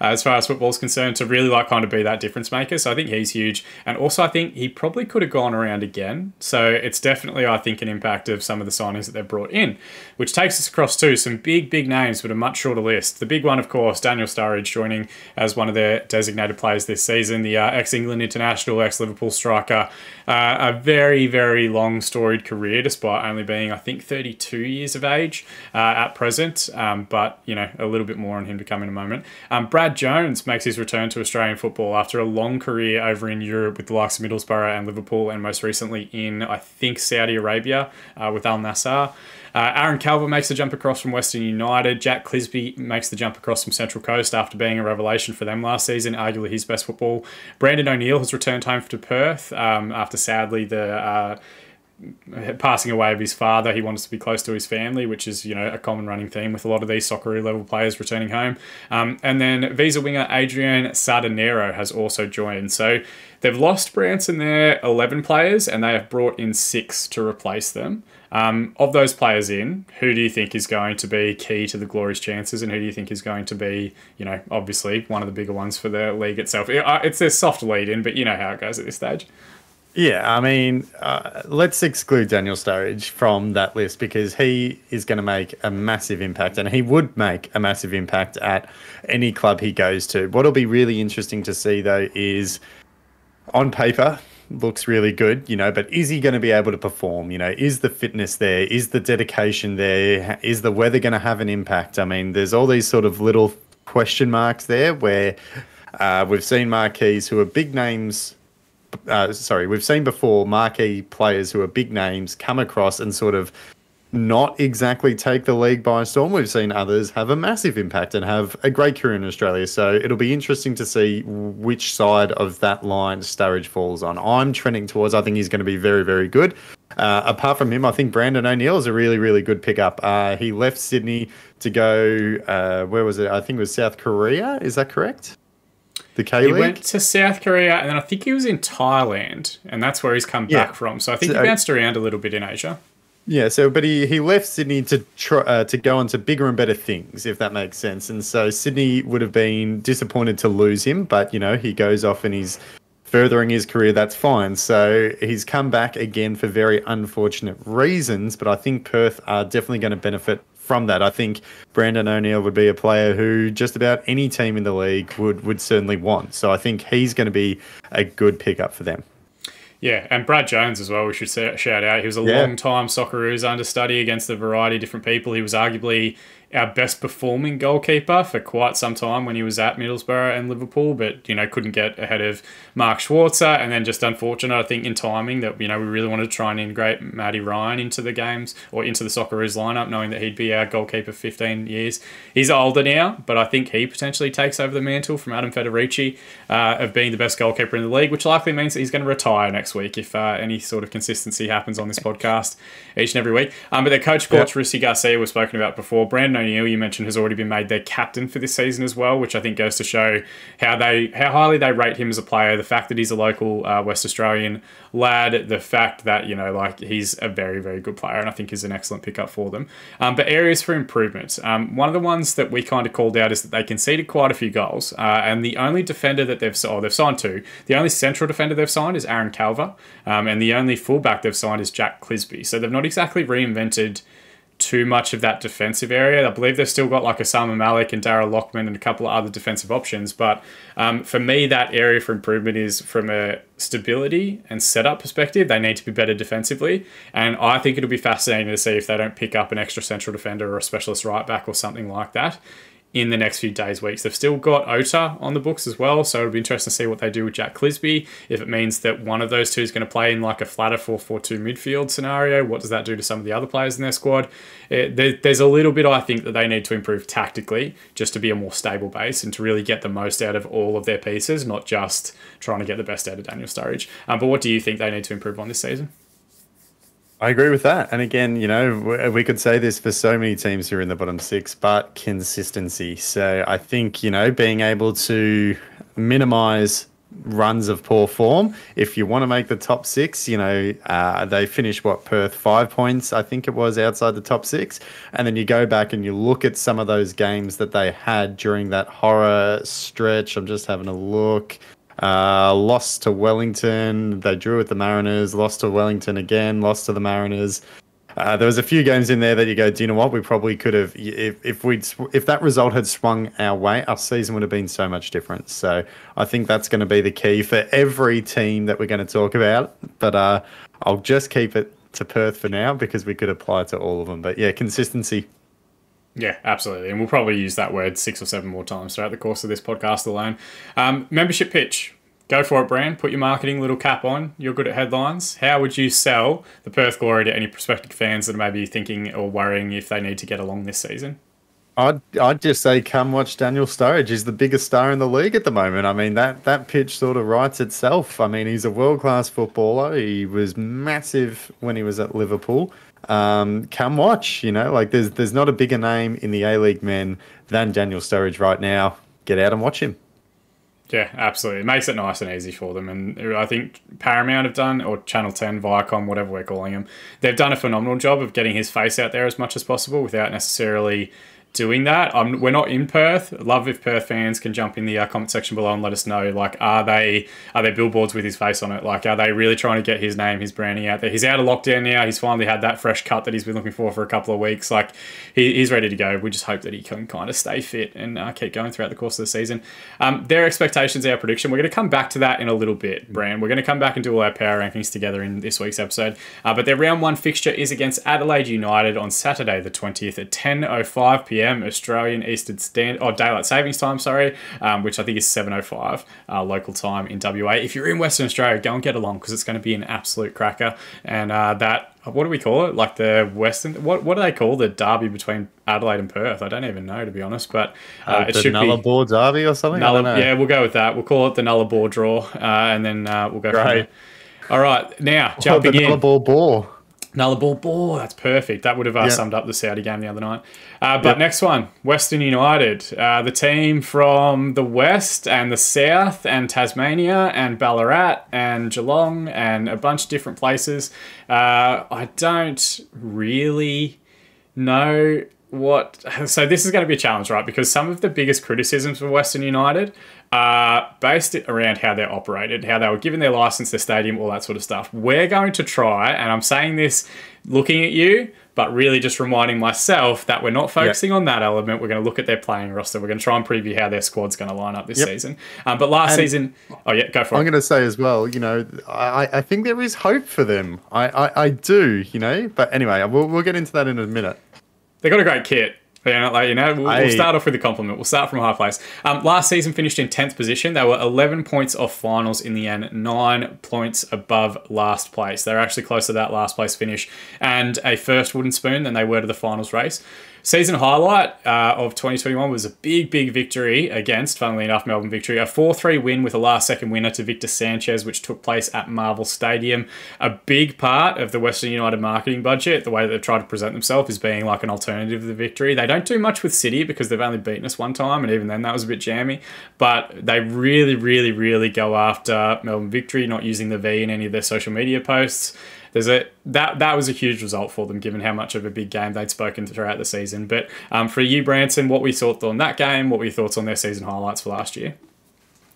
as far as football is concerned, to really like kind of be that difference maker. So I think he's huge. And also I think he probably could have gone around again. So it's definitely, I think, an impact of some of the signings that they've brought in, which takes us across to some big names, but a much shorter list. The big one, of course, Daniel Sturridge joining as one of their designated players this season, the ex-England international, ex-Liverpool striker. A very long storied career, despite only being, I think, 32 years of age at present, but, you know, a little bit more on him to come in a moment. Brad Jones makes his return to Australian football after a long career over in Europe with the likes of Middlesbrough and Liverpool, and most recently in, I think, Saudi Arabia with Al Nassr. Aaron Calver makes the jump across from Western United. Jack Clisby makes the jump across from Central Coast after being a revelation for them last season, arguably his best football. Brandon O'Neill has returned home to Perth after, sadly, the passing away of his father. He wants to be close to his family, which is, you know, a common running theme with a lot of these soccer level players returning home. And then Visa winger Adrian Sardanero has also joined. So they've lost Branson there 11 players, and they have brought in 6 to replace them. Of those players in, who do you think is going to be key to the Glory's chances, and who do you think is going to be, you know, obviously one of the bigger ones for the league itself? It's a soft lead in, but you know how it goes at this stage. Yeah, I mean, let's exclude Daniel Sturridge from that list because he is going to make a massive impact, and he would make a massive impact at any club he goes to. What'll be really interesting to see, though, is on paper, looks really good, but is he going to be able to perform? Is the fitness there? Is the dedication there? Is the weather going to have an impact? I mean, there's all these sort of little question marks there where we've seen marquees who are big names. We've seen before marquee players who are big names come across and sort of not exactly take the league by storm. We've seen others have a massive impact and have a great career in Australia. So it'll be interesting to see which side of that line Sturridge falls on. I'm trending towards, I think he's going to be very, very good. Apart from him, I think Brandon O'Neill is a really, really good pickup. He left Sydney to go, where was it? I think it was South Korea. Is that correct? The K-League? He went to South Korea, and then I think he was in Thailand, and that's where he's come back from. So I think he bounced around a little bit in Asia. Yeah, but he left Sydney to try to go on to bigger and better things, if that makes sense. And so Sydney would have been disappointed to lose him, but he goes off and he's furthering his career. That's fine. So he's come back again for very unfortunate reasons, but I think Perth are definitely going to benefit from that. I think Brandon O'Neill would be a player who just about any team in the league would certainly want. So I think he's going to be a good pickup for them. Yeah, and Brad Jones as well, we should shout out. He was a long-time Socceroos understudy against a variety of different people. He was arguably our best performing goalkeeper for quite some time when he was at Middlesbrough and Liverpool, but, couldn't get ahead of Mark Schwarzer, and then just unfortunate, I think, in timing that, we really wanted to try and integrate Matty Ryan into the games or into the Socceroos lineup, knowing that he'd be our goalkeeper for 15 years. He's older now, but I think he potentially takes over the mantle from Adam Federici of being the best goalkeeper in the league, which likely means that he's going to retire next week if any sort of consistency happens on this podcast each and every week. But their coach, coach Rusty Garcia, was spoken about before. Brandon O'Neill, you mentioned, has already been made their captain for this season as well, which I think goes to show how highly they rate him as a player. The fact that he's a local West Australian lad, the fact that he's a very, very good player, and I think is an excellent pickup for them. But areas for improvement. One of the ones that we kind of called out is that they conceded quite a few goals, and the only defender that they've signed two. The only central defender they've signed is Aaron Calver, and the only fullback they've signed is Jack Clisby. So they've not exactly reinvented too much of that defensive area. I believe they've still got Osama Malik and Darragh Lockman and a couple of other defensive options. But for me, that area for improvement is from a stability and setup perspective. They need to be better defensively. And I think it'll be fascinating to see if they don't pick up an extra central defender or a specialist right back or something like that in the next few days, weeks. They've still got Ota on the books as well, so it'll be interesting to see what they do with Jack Clisby. If it means that one of those two is going to play in a flatter 4-4-2 midfield scenario, what does that do to some of the other players in their squad? There's a little bit, I think, that they need to improve tactically just to be a more stable base and to really get the most out of all of their pieces, not just trying to get the best out of Daniel Sturridge. But what do you think they need to improve on this season? I agree with that. And again, we could say this for so many teams who are in the bottom six, but consistency. So I think, being able to minimize runs of poor form. If you want to make the top six, they finished Perth 5 points, I think it was, outside the top six. And then you go back and you look at some of those games that they had during that horror stretch. I'm just having a look. Lost to Wellington. They drew with the Mariners. Lost to Wellington again. Lost to the Mariners. There was a few games in there that you go, do you know what? We probably could have, if that result had swung our way, our season would have been so much different. So I think that's going to be the key for every team that we're going to talk about. But I'll just keep it to Perth for now because we could apply it to all of them. But yeah, consistency. Yeah, absolutely. And we'll probably use that word 6 or 7 more times throughout the course of this podcast alone. Membership pitch. Go for it, Brand. Put your marketing little cap on. You're good at headlines. How would you sell the Perth Glory to any prospective fans that are maybe thinking or worrying if they need to get along this season? I'd just say come watch Daniel Sturridge. He's the biggest star in the league at the moment. I mean, that pitch sort of writes itself. I mean, he's a world-class footballer. He was massive when he was at Liverpool. Come watch, there's not a bigger name in the A-League men than Daniel Sturridge right now. Get out and watch him. Yeah, absolutely. It makes it nice and easy for them. And I think Paramount have done, or Channel 10, Viacom, whatever we're calling them, they've done a phenomenal job of getting his face out there as much as possible without necessarily doing that. We're not in Perth. I'd love if Perth fans can jump in the comment section below and let us know, like, are they billboards with his face on it? Like, are they really trying to get his name, his branding out there? He's out of lockdown now. He's finally had that fresh cut that he's been looking for a couple of weeks. Like, he's ready to go. We just hope that he can kind of stay fit and keep going throughout the course of the season. Their expectations, our prediction. We're going to come back to that in a little bit, Bran. We're going to come back and do all our power rankings together in this week's episode. But their round 1 fixture is against Adelaide United on Saturday the 20th at 10:05 p.m. Australian Eastern Daylight Savings Time, which I think is 7:05 local time in WA. If you're in Western Australia, go and get along because it's going to be an absolute cracker. And what do we call it? Like the Western, what do they call the derby between Adelaide and Perth? I don't even know, to be honest, but it should be Nullarbor derby or something. I don't know. Yeah, we'll go with that. We'll call it the Nullarbor draw, and then we'll go from there. All right, now jumping in. Nullarbor ball. Nullarbor ball, that's perfect. That would have summed up the Saudi game the other night. But next one, Western United. The team from the West and the South and Tasmania and Ballarat and Geelong and a bunch of different places. I don't really know what... So this is going to be a challenge, right? Because some of the biggest criticisms of Western United are based around how they're operated, how they were given their license, their stadium, all that sort of stuff. We're going to try, and I'm saying this looking at you, but really just reminding myself that we're not focusing on that element. We're going to look at their playing roster. We're going to try and preview how their squad's going to line up this season. But last season... Oh, yeah, go for it. I'm going to say as well, I think there is hope for them. I do, But anyway, we'll get into that in a minute. They got a great kit. We'll start off with a compliment. We'll start from a high place. Last season finished in 10th position. They were 11 points off finals in the end, 9 points above last place. They're actually close to that last place finish and a first wooden spoon than they were to the finals race. Season highlight of 2021 was a big victory against, funnily enough, Melbourne Victory. A 4-3 win with a last-second winner to Victor Sanchez, which took place at Marvel Stadium. A big part of the Western United marketing budget, the way that they've tried to present themselves, is being like an alternative to the Victory. They don't do much with City because they've only beaten us one time, and even then that was a bit jammy. But they really go after Melbourne Victory, not using the V in any of their social media posts. That was a huge result for them, given how much of a big game they'd spoken throughout the season. But for you, Branson, what were your thoughts on that game? What were your thoughts on their season highlights for last year?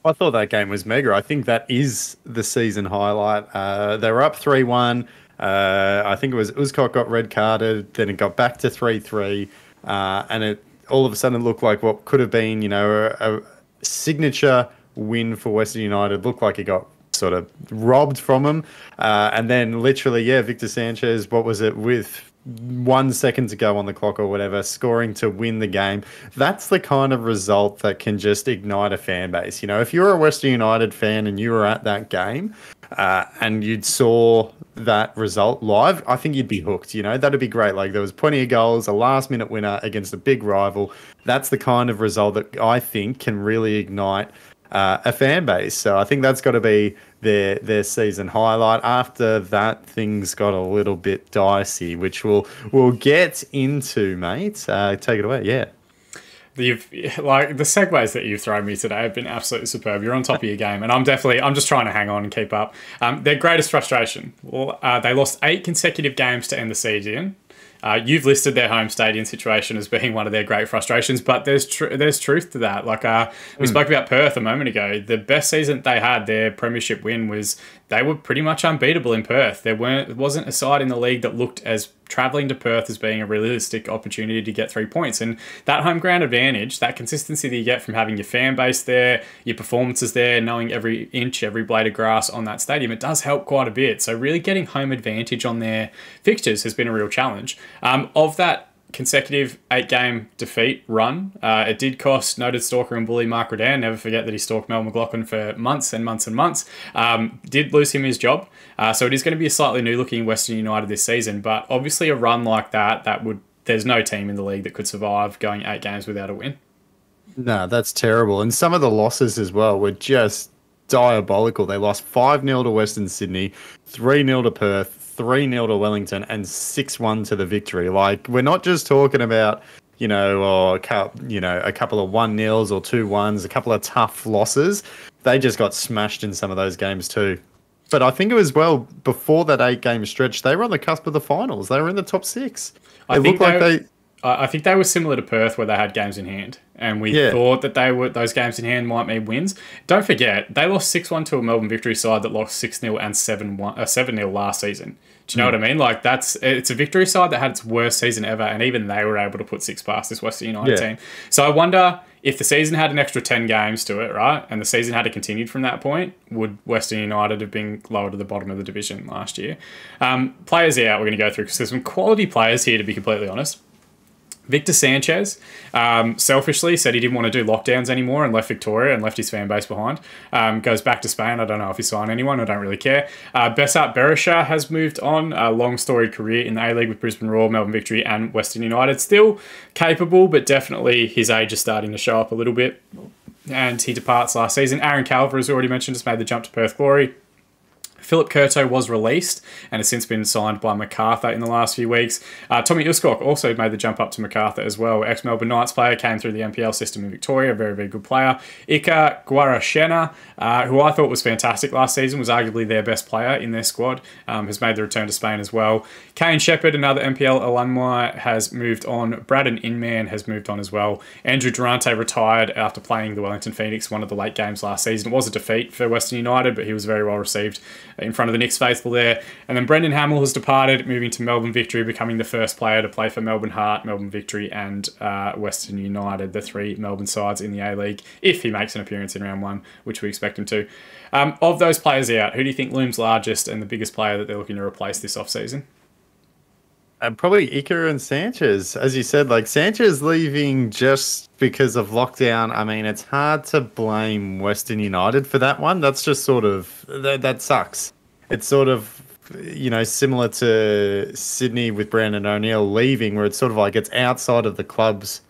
I thought that game was mega. I think that is the season highlight. They were up 3-1. I think it was Uzcok got red carded. Then it got back to 3-3. And it all of a sudden looked like what could have been, a signature win for Western United. Looked like it got sort of robbed from him. And then literally, Victor Sanchez, what was it, with 1 second to go on the clock or whatever, scoring to win the game. That's the kind of result that can just ignite a fan base. If you're a Western United fan and you were at that game and you saw that result live, I think you'd be hooked. That'd be great. Like, there was plenty of goals, a last minute winner against a big rival. That's the kind of result that I think can really ignite a fan base. So I think that's got to be their season highlight. After that, things got a little bit dicey, which we'll get into, mate. Take it away. Yeah. The segues that you've thrown me today have been absolutely superb. You're on top of your game, and I'm just trying to hang on and keep up. Their greatest frustration. Well, they lost 8 consecutive games to end the season. You've listed their home stadium situation as being one of their great frustrations, but there's truth to that. We spoke about Perth a moment ago. The best season they had, their premiership win, was they were pretty much unbeatable in Perth. There wasn't a side in the league that looked as travelling to Perth as being a realistic opportunity to get 3 points. And that home ground advantage, that consistency that you get from having your fan base there, your performances there, knowing every inch, every blade of grass on that stadium, it does help quite a bit. So really getting home advantage on their fixtures has been a real challenge. Of that consecutive 8-game defeat run, it did cost noted stalker and bully Mark Redan. Never forget that he stalked Mel McLaughlin for months and months and months. Did lose him his job. So it is going to be a slightly new looking Western United this season, but obviously a run like there's no team in the league that could survive going 8 games without a win. No, that's terrible. And some of the losses as well were just diabolical. They lost 5-0 to Western Sydney, 3-0 to Perth, 3-0 to Wellington, and 6-1 to the Victory. Like, we're not just talking about, a couple of 1-0s or 2-1s, a couple of tough losses. They just got smashed in some of those games too. But I think it was, before that 8-game stretch, they were on the cusp of the finals. They were in the top 6. I think they were similar to Perth where they had games in hand. And we thought that those games in hand might mean wins. Don't forget, they lost 6-1 to a Melbourne Victory side that lost 6-0 and 7-0 last season. Do you know what I mean? Like, it's a Victory side that had its worst season ever, and even they were able to put 6 past this Western United team. So I wonder if the season had an extra 10 games to it, right, and the season had continued from that point, would Western United have been lower to the bottom of the division last year? Players out we're going to go through, because there's some quality players here, to be completely honest. Victor Sanchez selfishly said he didn't want to do lockdowns anymore and left Victoria and left his fan base behind. Goes back to Spain. I don't know if he signed anyone. I don't really care. Besart Berisha has moved on. A long storied career in the A-League with Brisbane Roar, Melbourne Victory and Western United. Still capable, but definitely his age is starting to show up a little bit. And he departs last season. Aaron Calver, as already mentioned, has made the jump to Perth Glory. Philip Curto was released and has since been signed by Macarthur in the last few weeks. Tommy Uskok also made the jump up to Macarthur as well. Ex-Melbourne Knights player, came through the NPL system in Victoria, very, very good player. Ika Guarashena, who I thought was fantastic last season, was arguably their best player in their squad, has made the return to Spain as well. Kane Shepherd, another NPL alumni, has moved on. Braden Inman has moved on as well. Andrew Durante retired after playing the Wellington Phoenix, one of the late games last season. It was a defeat for Western United, but he was very well received in front of the Knicks faithful there. And then Brendan Hamill has departed, moving to Melbourne Victory, becoming the first player to play for Melbourne Heart, Melbourne Victory and Western United, the 3 Melbourne sides in the A-League, if he makes an appearance in round 1, which we expect him to. Of those players out, who do you think looms largest and the biggest player that they're looking to replace this off-season? Probably Iker and Sanchez. As you said, like, Sanchez leaving just because of lockdown. I mean, it's hard to blame Western United for that one. That's just sort of, that sucks. It's sort of, similar to Sydney with Brandon O'Neill leaving, where it's sort of like it's outside of the club's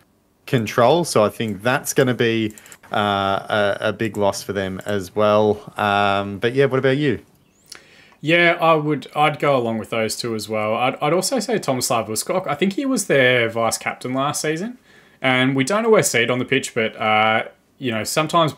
control. So I think that's going to be a big loss for them as well. But yeah, what about you? Yeah, I'd go along with those two as well. I'd also say Tomislav Uskok. I think he was their vice captain last season, and we don't always see it on the pitch, but sometimes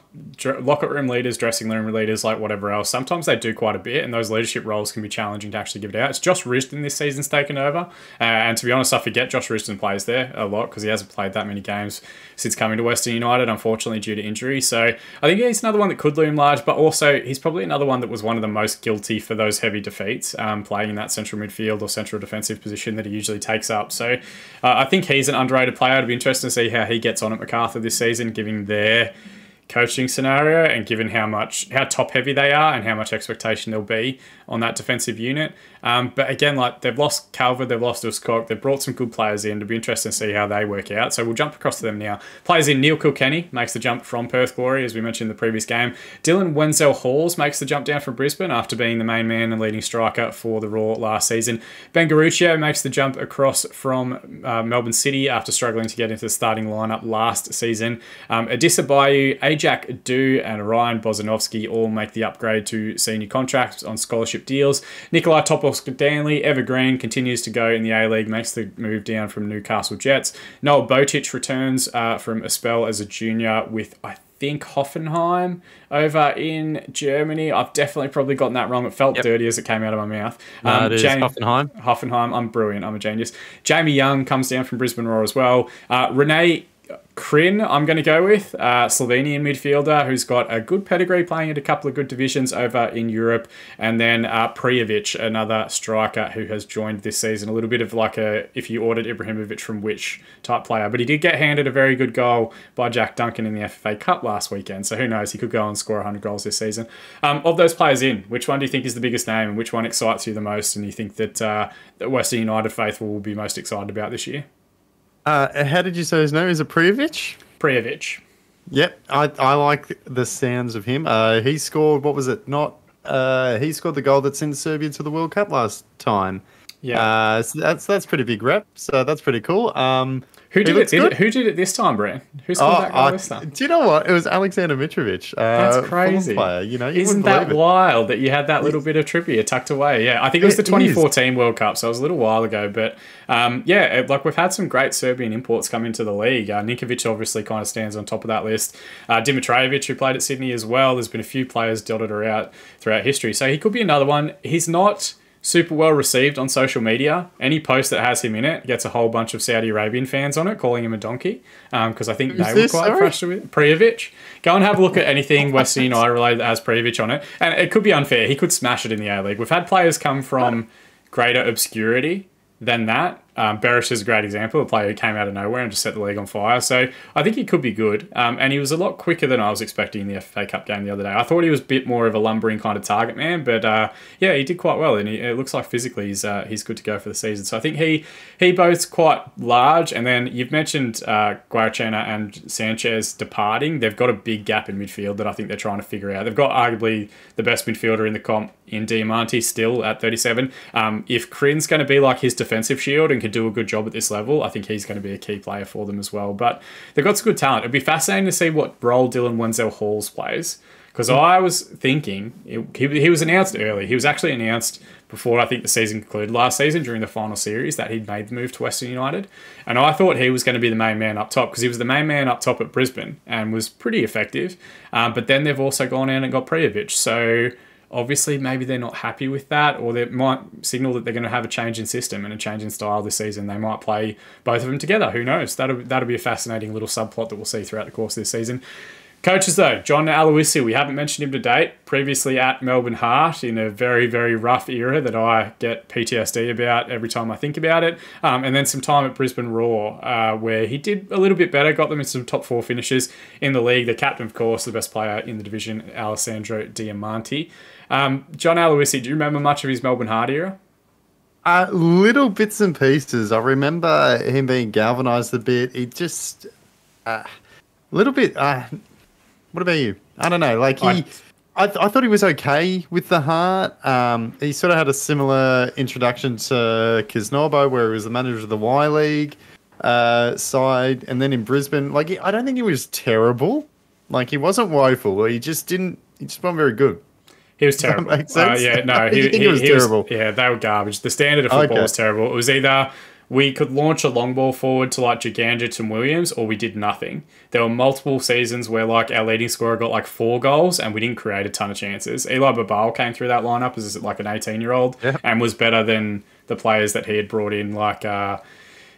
locker room leaders, dressing room leaders, like whatever else, sometimes they do quite a bit, and those leadership roles can be challenging to actually give it out. It's Josh Risdon this season's taken over, and to be honest, I forget Josh Risdon plays there a lot because he hasn't played that many games since coming to Western United, unfortunately, due to injury. So I think he's another one that could loom large, but also he's probably another one that was one of the most guilty for those heavy defeats, playing in that central midfield or central defensive position that he usually takes up. So I think he's an underrated player. It'll be interesting to see how he gets on at Macarthur this season, given their coaching scenario and given how top heavy they are and how much expectation there'll be on that defensive unit. But again, like, they've lost Calver, they've lost Uskok, they've brought some good players in. It'll be interesting to see how they work out. So we'll jump across to them now. Players in: Neil Kilkenny makes the jump from Perth Glory, as we mentioned in the previous game. Dylan Wenzel-Halls makes the jump down from Brisbane after being the main man and leading striker for the Roar last season. Ben Garuccio makes the jump across from Melbourne City after struggling to get into the starting lineup last season. Adissa Bayu, Ajak Du and Ryan Bozanovsky all make the upgrade to senior contracts on scholarship deals. Nikolai Topolsky-Danley, evergreen, continues to go in the A-League, makes the move down from Newcastle Jets. Noel Botic returns from a spell as a junior with, I think, Hoffenheim over in Germany. I've definitely probably gotten that wrong. It felt dirty as it came out of my mouth. It is Hoffenheim. Hoffenheim. I'm brilliant. I'm a genius. Jamie Young comes down from Brisbane Roar as well. Renee Krin, I'm going to go with, Slovenian midfielder who's got a good pedigree, playing in a couple of good divisions over in Europe. And then Prijovic, another striker who has joined this season. A little bit of like a, if you ordered Ibrahimovic from which type player. But he did get handed a very good goal by Jack Duncan in the FFA Cup last weekend. So who knows, he could go and score 100 goals this season. Of those players in, which one do you think is the biggest name and which one excites you the most and you think that the Western United faithful will be most excited about this year? How did you say his name? Is it Prijovic? Prijovic. Yep, I like the sounds of him. He scored, what was it? He scored the goal that sent Serbia to the World Cup last time. Yeah. So that's pretty big rep. So that's pretty cool. Who did it? Who did it this time, Brent? Who scored that goal this time? Do you know what? It was Alexander Mitrovic. That's crazy. Player. Isn't that wild that you had that little bit of trivia tucked away? Yeah, I think it was the 2014 World Cup, so it was a little while ago. But we've had some great Serbian imports come into the league. Ninkovic obviously kind of stands on top of that list. Dimitrovic, who played at Sydney as well. There's been a few players dotted throughout history, so he could be another one. He's not super well received on social media. Any post that has him in it gets a whole bunch of Saudi Arabian fans on it, calling him a donkey, because I think they were quite frustrated with Prijovic. Go and have a look at anything Western United related that has Prijovic on it. And it could be unfair. He could smash it in the A-League. We've had players come from greater obscurity than that. Berish is a great example, a player who came out of nowhere and just set the league on fire. So I think he could be good. And he was a lot quicker than I was expecting in the FA Cup game the other day. I thought he was a bit more of a lumbering kind of target man, but yeah, he did quite well. And it looks like physically he's good to go for the season. So I think he boasts quite large. And then you've mentioned Guarachena and Sanchez departing. They've got a big gap in midfield that I think they're trying to figure out. They've got arguably the best midfielder in the comp in Diamante still at 37. If Crin's going to be like his defensive shield and can do a good job at this level, I think he's going to be a key player for them as well. But they've got some good talent. It'd be fascinating to see what role Dylan Wenzel-Halls plays, because I was thinking he was announced early. He was actually announced before I think the season concluded last season during the final series that he'd made the move to Western United. And I thought he was going to be the main man up top because he was the main man up top at Brisbane and was pretty effective. But then they've also gone in and got Prijovic. So obviously, maybe they're not happy with that, or they might signal that they're going to have a change in system and a change in style this season. They might play both of them together. Who knows? That'll be a fascinating little subplot that we'll see throughout the course of this season. Coaches, though, John Aloisi, we haven't mentioned him to date. Previously at Melbourne Heart in a very, very rough era that I get PTSD about every time I think about it. And then some time at Brisbane Roar, where he did a little bit better, got them in some top 4 finishes in the league. The captain, of course, the best player in the division, Alessandro Diamante. John Aloisi, do you remember much of his Melbourne Heart era? Little bits and pieces. I remember him being galvanised a bit. He just a little bit. What about you? I don't know. Like I thought he was okay with the Heart. He sort of had a similar introduction to Kisnorbo, where he was the manager of the Y League side, and then in Brisbane, like I don't think he was terrible. Like he wasn't woeful. He just wasn't very good. He was terrible. Does that make sense? Yeah, no, he was terrible. Yeah, they were garbage. The standard of football was terrible. It was either we could launch a long ball forward to like Gigandich and Williams, or we did nothing. There were multiple seasons where like our leading scorer got like 4 goals and we didn't create a ton of chances. Eli Babal came through that lineup as like an 18-year-old and was better than the players that he had brought in, like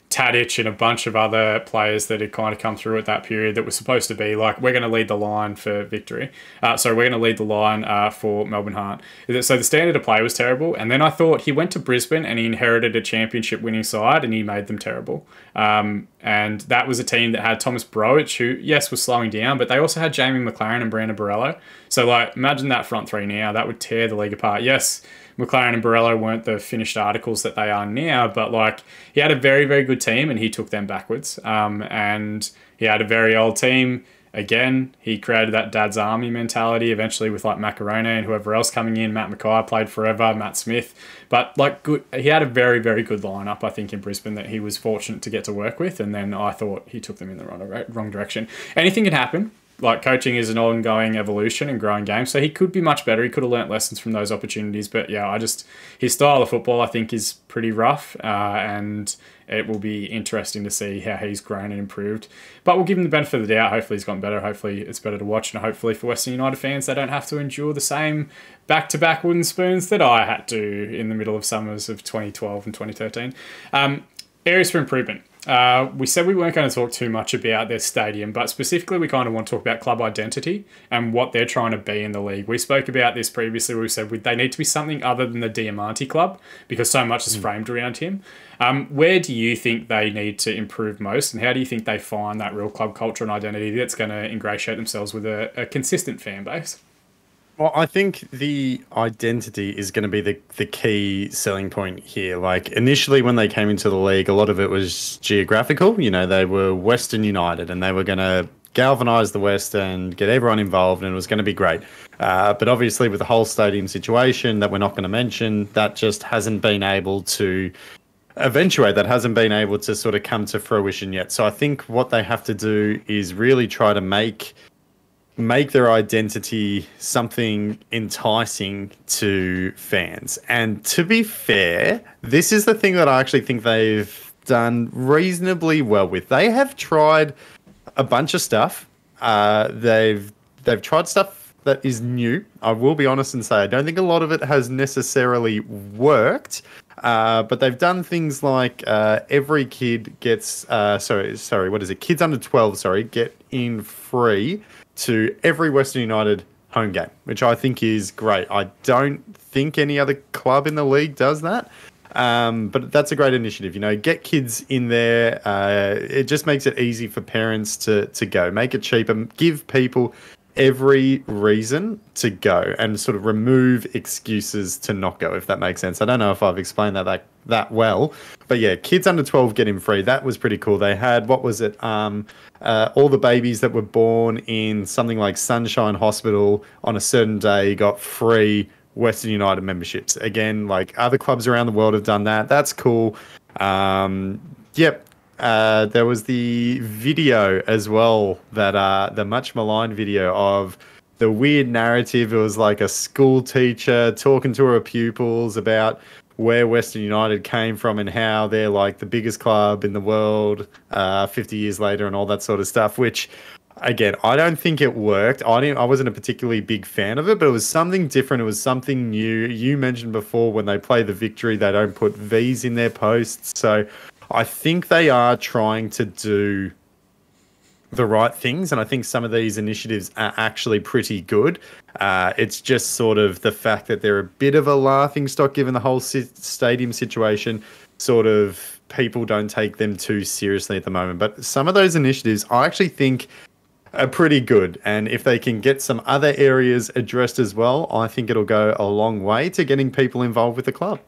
Tadic and a bunch of other players that had kind of come through at that period that was supposed to be like, we're going to lead the line for victory. So we're going to lead the line for Melbourne Heart. So the standard of play was terrible. And then I thought he went to Brisbane and he inherited a championship winning side and he made them terrible. And that was a team that had Thomas Broich, who, yes, was slowing down, but they also had Jamie McLaren and Brandon Borrello. So like, imagine that front three now. That would tear the league apart. Yes, McLaren and Borrello weren't the finished articles that they are now, but like he had a very, very good team and he took them backwards. And he had a very old team. Again, he created that dad's army mentality eventually with like Macarone and whoever else coming in. Matt Mackay played forever, Matt Smith. But like good, he had a very, very good lineup, I think, in Brisbane that he was fortunate to get to work with. And then I thought he took them in the wrong direction. Anything can happen. Like coaching is an ongoing evolution and growing game, so he could be much better. He could have learnt lessons from those opportunities, but yeah, his style of football I think is pretty rough, and it will be interesting to see how he's grown and improved. But we'll give him the benefit of the doubt. Hopefully he's gotten better. Hopefully it's better to watch, and hopefully for Western United fans, they don't have to endure the same back-to-back wooden spoons that I had to in the middle of summers of 2012 and 2013. Areas for improvement. We said we weren't going to talk too much about their stadium, but specifically we kind of want to talk about club identity and what they're trying to be in the league. We spoke about this previously where we said they need to be something other than the Diamante club because so much is framed around him. Where do you think they need to improve most, and how do you think they find that real club culture and identity that's going to ingratiate themselves with a consistent fan base? Well, I think the identity is going to be the key selling point here. Like initially when they came into the league, a lot of it was geographical. You know, they were Western United and they were going to galvanise the West and get everyone involved and it was going to be great. But obviously with the whole stadium situation that we're not going to mention, that just hasn't been able to eventuate. That hasn't been able to sort of come to fruition yet. So I think what they have to do is really try to make their identity something enticing to fans. And to be fair, this is the thing that I actually think they've done reasonably well with. They have tried a bunch of stuff. They've tried stuff that is new. I will be honest and say I don't think a lot of it has necessarily worked, but they've done things like every kid gets what is it? Kids under 12, get in free to every Western United home game, which I think is great. I don't think any other club in the league does that. But that's a great initiative, get kids in there. It just makes it easy for parents to go, make it cheaper, give people every reason to go and sort of remove excuses to not go, if that makes sense. I don't know if I've explained that well, but yeah, kids under 12 get in free. That was pretty cool. They had, what was it? All the babies that were born in something like Sunshine Hospital on a certain day got free Western United memberships. Again, like other clubs around the world have done that. That's cool. Yep. There was the video as well, that the much maligned video of the weird narrative. It was like a school teacher talking to her pupils about where Western United came from and how they're like the biggest club in the world 50 years later and all that sort of stuff, which again, I don't think it worked. I wasn't a particularly big fan of it, but it was something different. It was something new. You mentioned before when they play the Victory, they don't put V's in their posts. So I think they are trying to do the right things, and I think some of these initiatives are actually pretty good. It's just sort of the fact that they're a bit of a laughing stock given the whole stadium situation. Sort of people don't take them too seriously at the moment. But some of those initiatives I actually think are pretty good, and if they can get some other areas addressed as well, I think it'll go a long way to getting people involved with the club.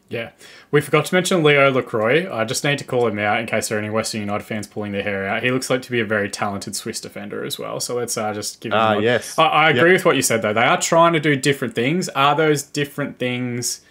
Yeah. We forgot to mention Leo Lacroix. I just need to call him out in case there are any Western United fans pulling their hair out. He looks like to be a very talented Swiss defender as well. So let's just give him a nod. Yes. I agree with what you said, though. They are trying to do different things. Are those different things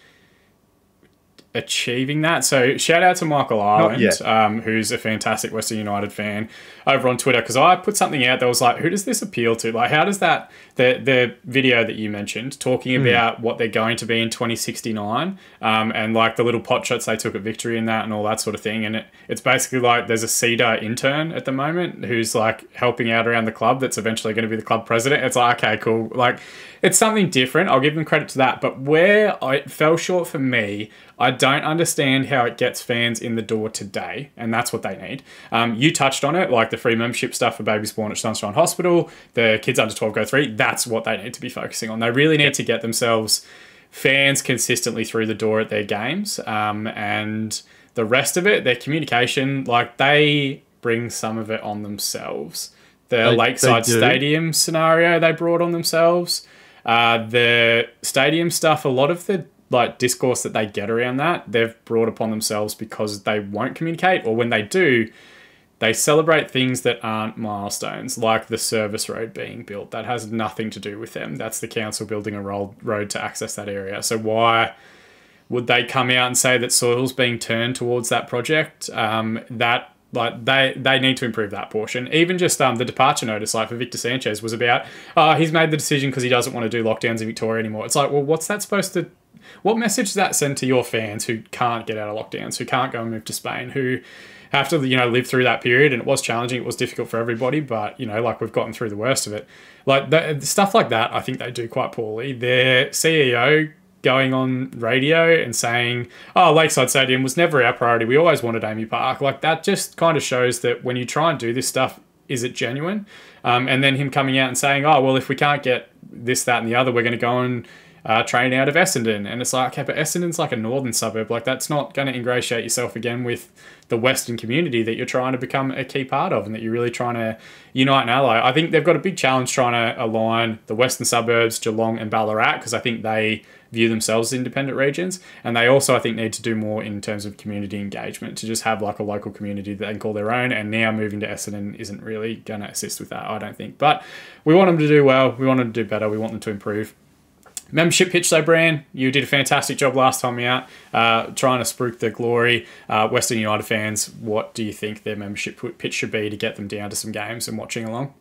achieving that? So shout out to Michael Ireland, who's a fantastic Western United fan, over on Twitter, because I put something out that was like, who does this appeal to? Like, how does that, the video that you mentioned, talking about what they're going to be in 2069, and like the little pot shots they took at Victory and that and all that sort of thing, and it's basically like there's a CEDA intern at the moment who's like helping out around the club that's eventually going to be the club president. It's like, okay, cool. Like, it's something different. I'll give them credit to that. But where it fell short for me, I don't understand how it gets fans in the door today, and that's what they need. You touched on it, like the free membership stuff for babies born at Sunshine Hospital, the kids under 12 go free. That's what they need to be focusing on. They really need to get themselves fans consistently through the door at their games, and the rest of it, their communication, like they bring some of it on themselves. The Lakeside Stadium scenario they brought on themselves. The stadium stuff, a lot of the like discourse that they get around that, they've brought upon themselves because they won't communicate, or when they do, they celebrate things that aren't milestones, like the service road being built. That has nothing to do with them. That's the council building a road to access that area. So why would they come out and say that soil's being turned towards that project? They need to improve that portion. Even just the departure notice, like for Victor Sanchez, was about he's made the decision because he doesn't want to do lockdowns in Victoria anymore. It's like, well, what's that supposed to? What message does that send to your fans who can't get out of lockdowns, who can't go and move to Spain, who have to live through that period? And it was challenging, it was difficult for everybody, but like we've gotten through the worst of it. Like stuff like that, I think they do quite poorly. Their CEO going on radio and saying, Lakeside Stadium was never our priority, we always wanted Amy Park. Like, that just kind of shows that when you try and do this stuff, is it genuine? And then him coming out and saying, well, if we can't get this, that, and the other, we're going to go and train out of Essendon. And it's like, okay, but Essendon's like a northern suburb. Like, that's not going to ingratiate yourself again with the Western community that you're trying to become a key part of and that you're really trying to unite and ally. I think they've got a big challenge trying to align the western suburbs, Geelong and Ballarat, because I think they view themselves as independent regions, and they also, I think, need to do more in terms of community engagement, to just have like a local community that they can call their own. And now moving to Essendon isn't really going to assist with that, I don't think. But we want them to do well, we want them to do better, we want them to improve. Membership pitch though, Bran, you did a fantastic job last time out, trying to spruik the glory. Western United fans, what do you think their membership pitch should be to get them down to some games and watching along?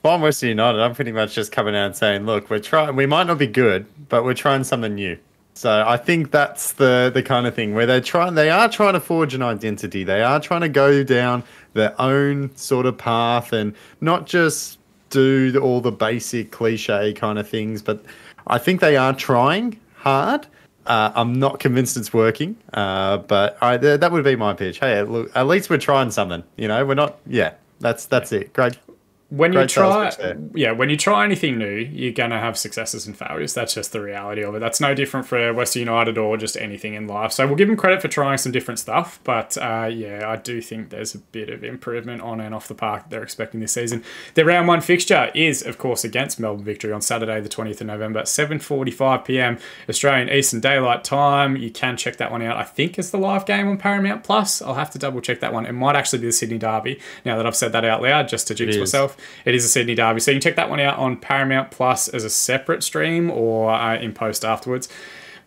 Well, I'm Western United. I'm pretty much just coming out and saying, look, we're trying. We might not be good, but we're trying something new. So I think that's the kind of thing where they are trying to forge an identity. They are trying to go down their own sort of path and not just do all the basic cliche kind of things, but I think they are trying hard. I'm not convinced it's working, but that would be my pitch. Hey, look, at least we're trying something. We're not. Yeah, that's it. Great. When you Great sales try, pitch there. yeah, when you try anything new, you're gonna have successes and failures. That's just the reality of it. That's no different for Western United or just anything in life. So we'll give them credit for trying some different stuff. But yeah, I do think there's a bit of improvement on and off the park that they're expecting this season. Their round one fixture is, of course, against Melbourne Victory on Saturday, the 20th of November, 7:45 p.m. Australian Eastern Daylight Time. You can check that one out. I think it's the live game on Paramount Plus. I'll have to double check that one. It might actually be the Sydney Derby. Now that I've said that out loud, just to jinx myself, it is a Sydney Derby. So you can check that one out on Paramount Plus as a separate stream or in post afterwards.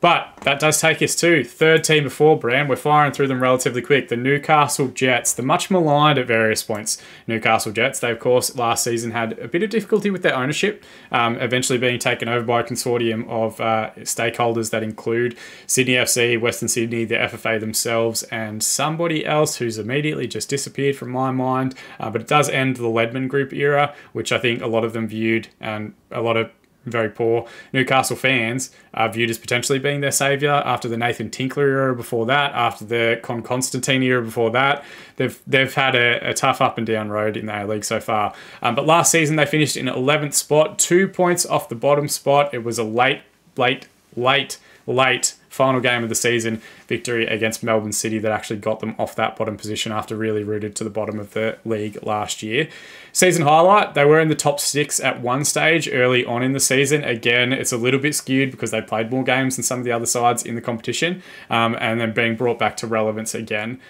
But that does take us to third team before, Bram. We're firing through them relatively quick. The Newcastle Jets, the much maligned at various points Newcastle Jets. They, of course, last season had a bit of difficulty with their ownership, eventually being taken over by a consortium of stakeholders that include Sydney FC, Western Sydney, the FFA themselves, and somebody else who's immediately just disappeared from my mind. But it does end the Ledman Group era, which I think a lot of them viewed, and a lot of very poor Newcastle fans are viewed as potentially being their saviour after the Nathan Tinkler era before that, after the Con Constantine era before that. They've had a tough up and down road in the A-League so far. But last season they finished in 11th spot, 2 points off the bottom spot. It was a late final game of the season victory against Melbourne City that actually got them off that bottom position after really rooted to the bottom of the league last year. Season highlight, they were in the top 6 at one stage early on in the season. Again, it's a little bit skewed because they played more games than some of the other sides in the competition, and then being brought back to relevance again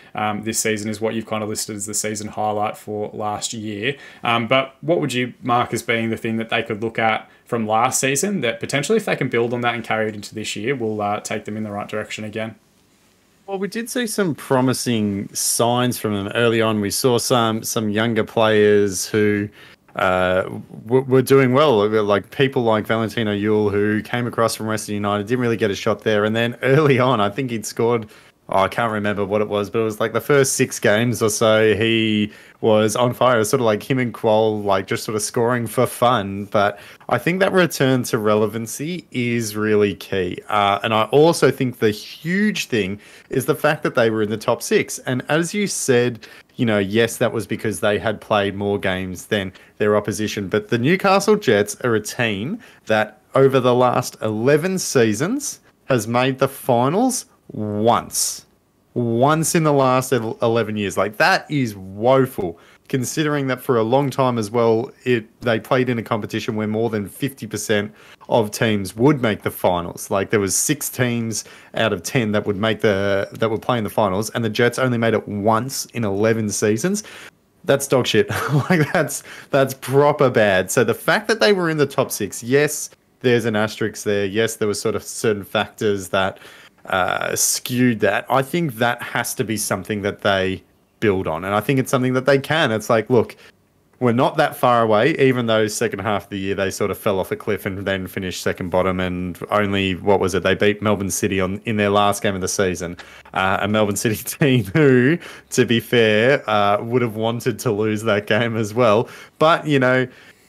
this season is what you've kind of listed as the season highlight for last year. But what would you mark as being the thing that they could look at from last season that potentially, if they can build on that and carry it into this year, will take them in the right direction again? Well, we did see some promising signs from them early on. We saw some younger players who were doing well, like people like Valentino Yule, who came across from Western United, didn't really get a shot there. And then early on, I think he'd scored, I can't remember what it was, but it was like the first 6 games or so, he was on fire. It was sort of like him and Quoll, like just sort of scoring for fun. But I think that return to relevancy is really key. And I also think the huge thing is the fact that they were in the top 6. And as you said, yes, that was because they had played more games than their opposition. But the Newcastle Jets are a team that over the last 11 seasons has made the finals once in the last 11 years. Like, that is woeful, considering that for a long time as well, they played in a competition where more than 50% of teams would make the finals. Like, there was 6 teams out of 10 that would play in the finals, and the Jets only made it once in 11 seasons. That's dog shit. Like, that's proper bad. So the fact that they were in the top 6, yes, there's an asterisk there. Yes, there was sort of certain factors that skewed that. I think that has to be something that they build on, and I think it's something that they can. It's like, look, we're not that far away, even though second half of the year they sort of fell off a cliff and then finished second bottom, and only, what was it, they beat Melbourne City in their last game of the season, a Melbourne City team who, to be fair, would have wanted to lose that game as well. But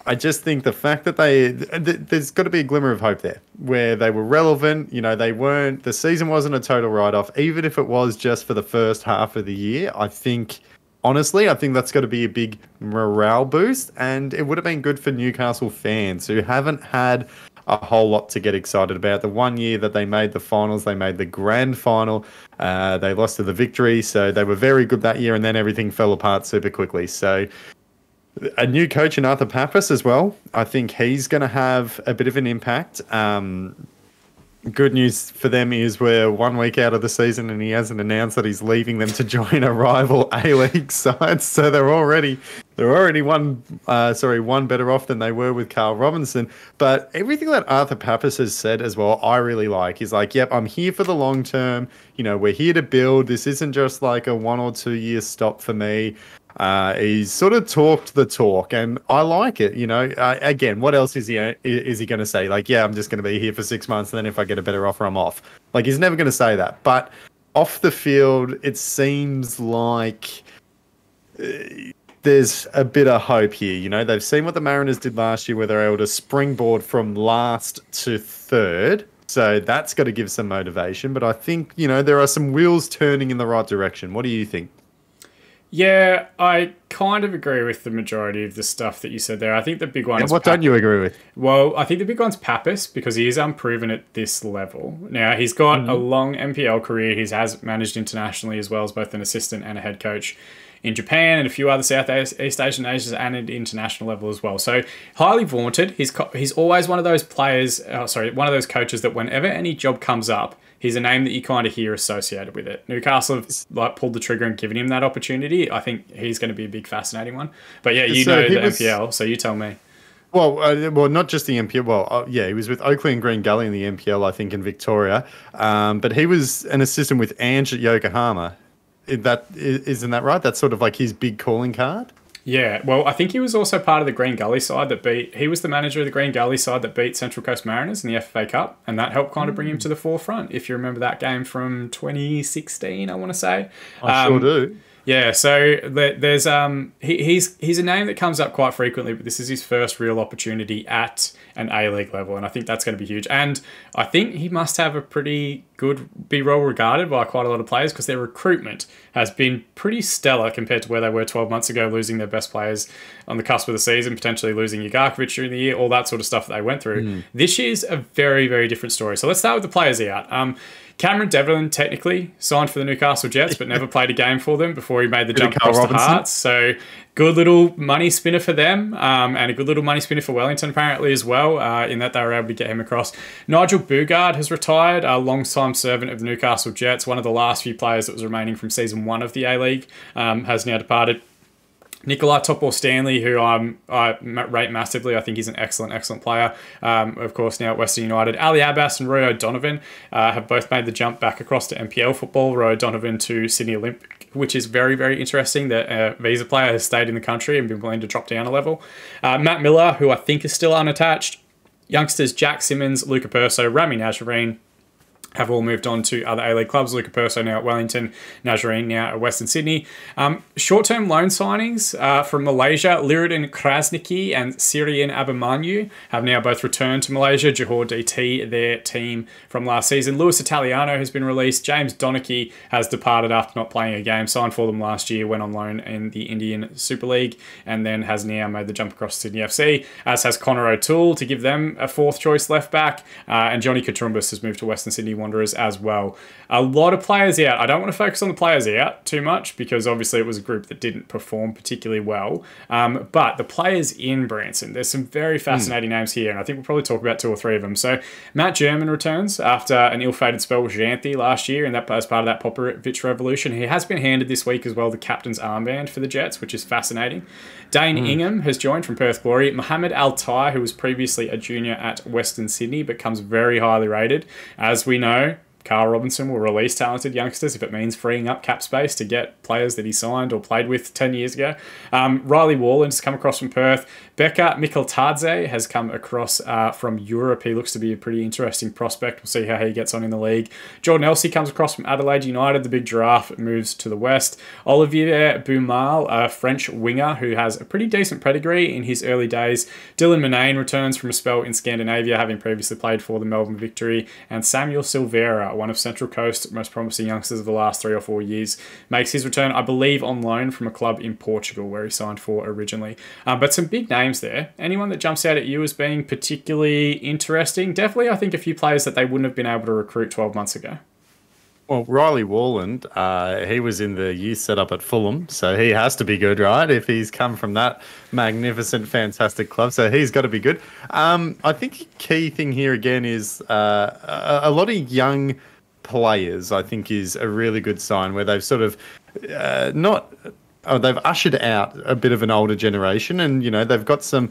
I just think the fact that there's got to be a glimmer of hope there, where they were relevant. The season wasn't a total write-off, even if it was just for the first half of the year. Honestly, I think that's got to be a big morale boost, and it would have been good for Newcastle fans who haven't had a whole lot to get excited about. The one year that they made the finals, they made the grand final. They lost to the Victory, so they were very good that year, and then everything fell apart super quickly. So a new coach in Arthur Papas as well. I think he's going to have a bit of an impact. Good news for them is we're 1 week out of the season and he hasn't announced that he's leaving them to join a rival A-League side. So they're already one better off than they were with Carl Robinson. But everything that Arthur Papas has said as well, I really like. He's like, yep, I'm here for the long term. We're here to build. This isn't just like a 1 or 2 year stop for me. He's sort of talked the talk, and I like it. Again, what else is he going to say? Like, yeah, I'm just going to be here for 6 months, and then if I get a better offer, I'm off. Like, he's never going to say that. But off the field, it seems like there's a bit of hope here. You know, they've seen what the Mariners did last year where they're able to springboard from last to third. So that's got to give some motivation. But I think, you know, there are some wheels turning in the right direction. What do you think? Yeah, I kind of agree with the majority of the stuff that you said there. I think the big one And is what don't you agree with? Well, I think the big one's Pappas because he is unproven at this level. Now, he's got a long NPL career. He has managed internationally as well as both an assistant and a head coach in Japan and a few other Southeast Asian nations and at international level as well. So highly vaunted. He's always one of those players, one of those coaches that whenever any job comes up, he's a name that you kind of hear associated with it. Newcastle have pulled the trigger and given him that opportunity. I think he's going to be a big, fascinating one. But yeah, you know the NPL, so you tell me. Well, not just the NPL. Well, yeah, he was with Oakley and Green Gully in the NPL, I think, in Victoria. But he was an assistant with Ange at Yokohama. Isn't that right? That's sort of like his big calling card. Yeah, well, I think he was also part of the Green Gully side he was the manager of the Green Gully side that beat Central Coast Mariners in the FFA Cup, and that helped kind of bring him to the forefront, if you remember that game from 2016, I want to say. I sure do. Yeah, so there's he's a name that comes up quite frequently, but this is his first real opportunity at an A-League level, and I think that's going to be huge. And I think he must have a pretty be well regarded by quite a lot of players because their recruitment has been pretty stellar compared to where they were 12 months ago, losing their best players on the cusp of the season, potentially losing Ugarkovic during the year, all that sort of stuff that they went through. This year's a very, very different story. So let's start with the players out. Cameron Devlin technically signed for the Newcastle Jets, but never played a game for them before he made the jump across to Hearts. So good little money spinner for them, and a good little money spinner for Wellington apparently as well, in that they were able to get him across. Nigel Bugard has retired, a long-time servant of the Newcastle Jets, one of the last few players that was remaining from season 1 of the A-League, has now departed. Nikolai Topor-Stanley, who I rate massively. I think he's an excellent player. Of course, now at Western United. Ali Abbas and Roy O'Donovan have both made the jump back across to NPL football. Roy O'Donovan to Sydney Olympic, which is very, very interesting that a visa player has stayed in the country and been willing to drop down a level. Matt Miller, who I think is still unattached. Youngsters Jack Simmons, Luca Perso, Rami Najjarine, have all moved on to other A-League clubs. Luca Perso now at Wellington, Najjarine now at Western Sydney. Short-term loan signings from Malaysia, Liridin Krasniki and Syrian Abimanyu have now both returned to Malaysia. Johor DT, their team from last season. Luis Italiano has been released. James Donachie has departed after not playing a game. Signed for them last year, went on loan in the Indian Super League, and then has now made the jump across to Sydney FC, as has Connor O'Toole to give them a fourth choice left back. And Johnny Katrumbis has moved to Western Sydney Wanderers as well. A lot of players out. I don't want to focus on the players out too much because obviously it was a group that didn't perform particularly well. But the players in Branson, there's some very fascinating names here, and I think we'll probably talk about 2 or 3 of them. So Matt German returns after an ill-fated spell with Xanthi last year, and that as part of that Popovic revolution. He has been handed this week as well the captain's armband for the Jets, which is fascinating. Dane Ingham has joined from Perth Glory. Mohamed Altai, who was previously a junior at Western Sydney, but comes very highly rated. As we know, Carl Robinson will release talented youngsters if it means freeing up cap space to get players that he signed or played with 10 years ago. Riley Warland has come across from Perth. Becca Mikeltadze has come across from Europe. He looks to be a pretty interesting prospect. We'll see how he gets on in the league. Jordan Elsey comes across from Adelaide United. The big giraffe moves to the west. Olivier Boumal, a French winger who has a pretty decent pedigree in his early days. Dylan Manane returns from a spell in Scandinavia, having previously played for the Melbourne Victory. And Samuel Silveira, one of Central Coast's most promising youngsters of the last 3 or 4 years, makes his return, I believe, on loan from a club in Portugal where he signed for originally. But some big names there. Anyone that jumps out at you as being particularly interesting? Definitely, I think, a few players that they wouldn't have been able to recruit 12 months ago. Well, Riley Warland, he was in the youth setup at Fulham, so he has to be good, right? If he's come from that magnificent, fantastic club, so he's got to be good. I think the key thing here again is a lot of young players, I think, is a really good sign where they've sort of they've ushered out a bit of an older generation, and they've got some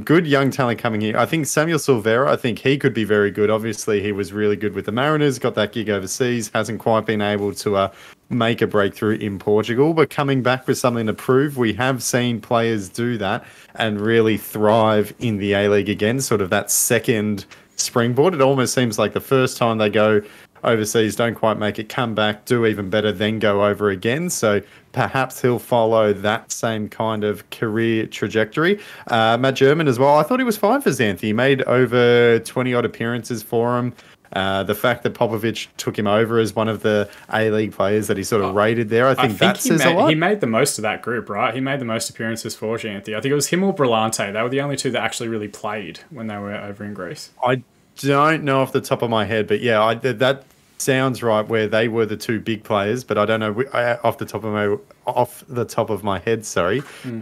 good young talent coming here. I think Samuel Silveira, I think he could be very good. Obviously, he was really good with the Mariners, got that gig overseas, hasn't quite been able to make a breakthrough in Portugal, but coming back with something to prove. We have seen players do that and really thrive in the A-League again, sort of that second springboard. It almost seems like the first time they go overseas, don't quite make it, come back, do even better, then go over again. So perhaps he'll follow that same kind of career trajectory. Matt German as well. I thought he was fine for Xanthi. He made over 20 odd appearances for him. The fact that Popovic took him over as one of the A-League players that he sort of rated there, I think that says a lot. He made the most of that group, right? He made the most appearances for Xanthi. I think it was him or Brillante. They were the only two that actually really played when they were over in Greece. I don't know off the top of my head, but yeah, that sounds right where they were the two big players, but I don't know off the top of my head,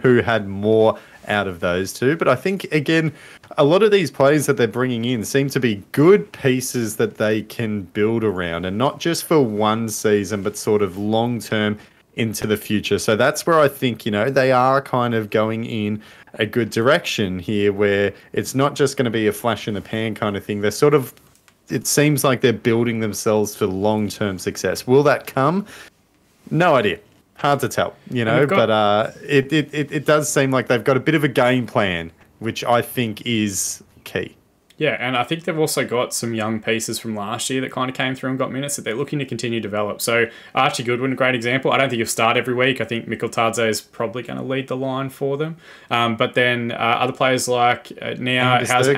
who had more out of those two. But I think, again, a lot of these players that they're bringing in seem to be good pieces that they can build around, and not just for one season, but sort of long term into the future. So that's where I think, they are kind of going in a good direction here, where it's not just going to be a flash in the pan kind of thing. They're sort of, it seems like they're building themselves for long-term success. Will that come? No idea. Hard to tell, but it does seem like they've got a bit of a game plan, which I think is key. Yeah, and I think they've also got some young pieces from last year that kind of came through and got minutes that they're looking to continue to develop. So Archie Goodwin, a great example. I don't think he'll start every week. I think Mikkel Tadze is probably going to lead the line for them. But then other players like now, how's he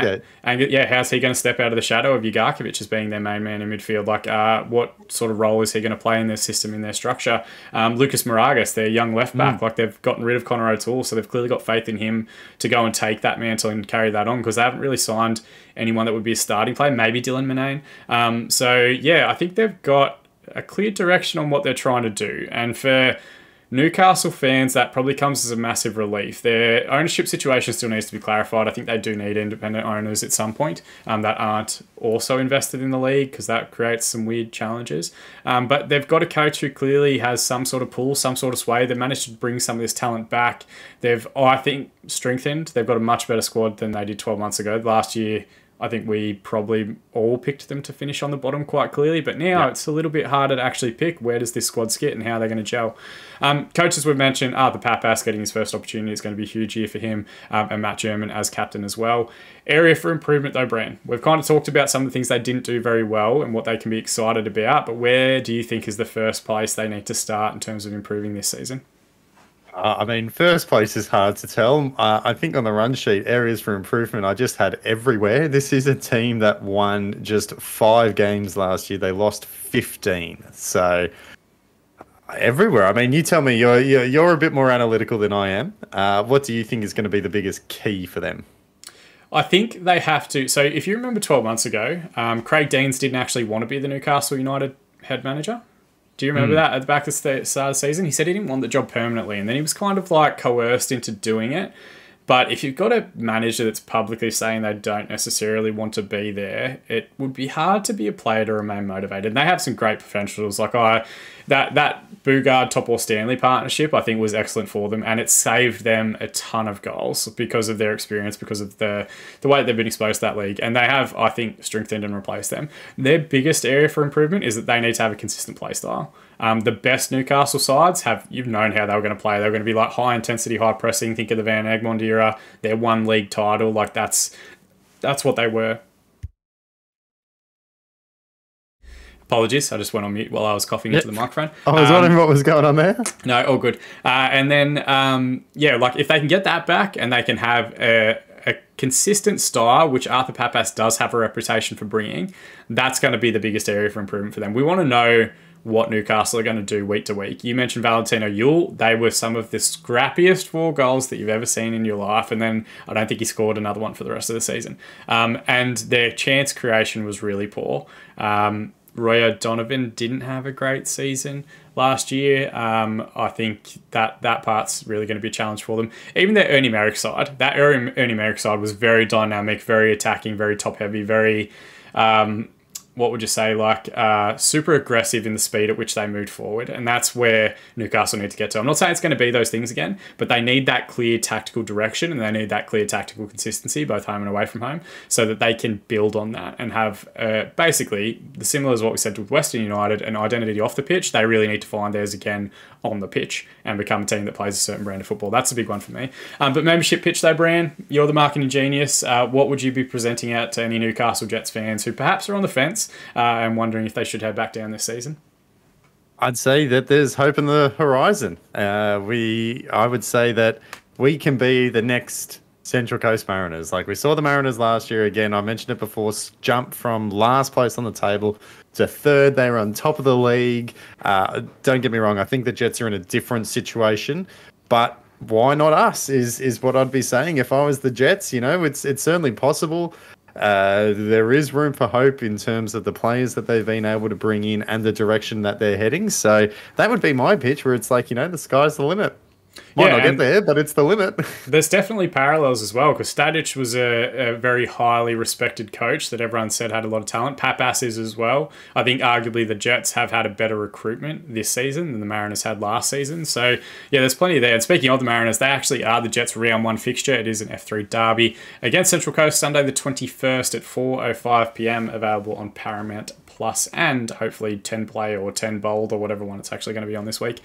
going to step out of the shadow of Ugarkovic as being their main man in midfield? Like, what sort of role is he going to play in their system, in their structure? Lucas Moragas, their young left back, like they've gotten rid of Connor O'Toole, so they've clearly got faith in him to go and take that mantle and carry that on, because they haven't really signed anyone that would be a starting player, maybe Dylan Murnane. So, yeah, I think they've got a clear direction on what they're trying to do. And for Newcastle fans, that probably comes as a massive relief. Their ownership situation still needs to be clarified. I think they do need independent owners at some point that aren't also invested in the league, because that creates some weird challenges. But they've got a coach who clearly has some sort of pull, some sort of sway. They've managed to bring some of this talent back. They've, I think, strengthened. They've got a much better squad than they did 12 months ago. Last year, I think we probably all picked them to finish on the bottom quite clearly, but now it's a little bit harder to actually pick where does this squad sit and how they're going to gel. Coaches we've mentioned, the Papas getting his first opportunity is going to be a huge year for him, and Matt German as captain as well. Area for improvement though, Bran. We've kind of talked about some of the things they didn't do very well and what they can be excited about, but where do you think is the first place they need to start in terms of improving this season? First place is hard to tell. I think on the run sheet, areas for improvement I just had everywhere. This is a team that won just 5 games last year. They lost 15. So everywhere. You tell me. You're a bit more analytical than I am. What do you think is going to be the biggest key for them? I think they have to. So if you remember 12 months ago, Craig Deans didn't actually want to be the Newcastle United head manager. Do you remember that at the back of the start of the season? He said he didn't want the job permanently, and then he was kind of like coerced into doing it. But if you've got a manager that's publicly saying they don't necessarily want to be there, it would be hard to be a player to remain motivated. And they have some great professionals. Like that Bugard-Topor-Stanley partnership, I think, was excellent for them, and it saved them a ton of goals because of their experience, because of the way that they've been exposed to that league. And they have, I think, strengthened and replaced them. Their biggest area for improvement is that they need to have a consistent play style. The best Newcastle sides you've known how they were going to play. They were going to be like high intensity, high pressing. Think of the Van Egmond era, their one league title. Like that's what they were. Apologies, I just went on mute while I was coughing into the microphone. I was wondering what was going on there. No, all good. And then, like if they can get that back and they can have a consistent style, which Arthur Papas does have a reputation for bringing, that's going to be the biggest area for improvement for them. We want to know what Newcastle are going to do week to week. You mentioned Valentino Yule. They were some of the scrappiest 4 goals that you've ever seen in your life, and then I don't think he scored another one for the rest of the season. And their chance creation was really poor. Roy O'Donovan didn't have a great season last year. I think that part's really going to be a challenge for them. Even their Ernie Merrick side, Ernie Merrick side was very dynamic, very attacking, very top-heavy, very... what would you say, super aggressive in the speed at which they moved forward. And that's where Newcastle need to get to. I'm not saying it's going to be those things again, but they need that clear tactical direction and they need that clear tactical consistency, both home and away from home, so that they can build on that and have basically, similar as what we said with Western United, an identity off the pitch. They really need to find theirs again on the pitch and become a team that plays a certain brand of football. That's a big one for me. But membership pitch though, Bran, you're the marketing genius. What would you be presenting out to any Newcastle Jets fans who perhaps are on the fence and wondering if they should head back down this season? I'd say that there's hope in the horizon. I would say that we can be the next Central Coast Mariners. Like we saw the Mariners last year again. I mentioned it before. Jump from last place on the table to third. They were on top of the league. Don't get me wrong. I think the Jets are in a different situation, but why not us? Is what I'd be saying if I was the Jets. It's certainly possible. There is room for hope in terms of the players that they've been able to bring in and the direction that they're heading. So that would be my pitch, where it's like, the sky's the limit. Might not get there, but it's the limit. There's definitely parallels as well, because Stadic was a very highly respected coach that everyone said had a lot of talent. Papas is as well. I think arguably the Jets have had a better recruitment this season than the Mariners had last season. So, yeah, there's plenty there. And speaking of the Mariners, they actually are the Jets' round 1 fixture. It is an F3 derby against Central Coast, Sunday the 21st at 4:05 p.m, available on Paramount Plus and hopefully 10 Play or 10 Bold or whatever one it's actually going to be on this week.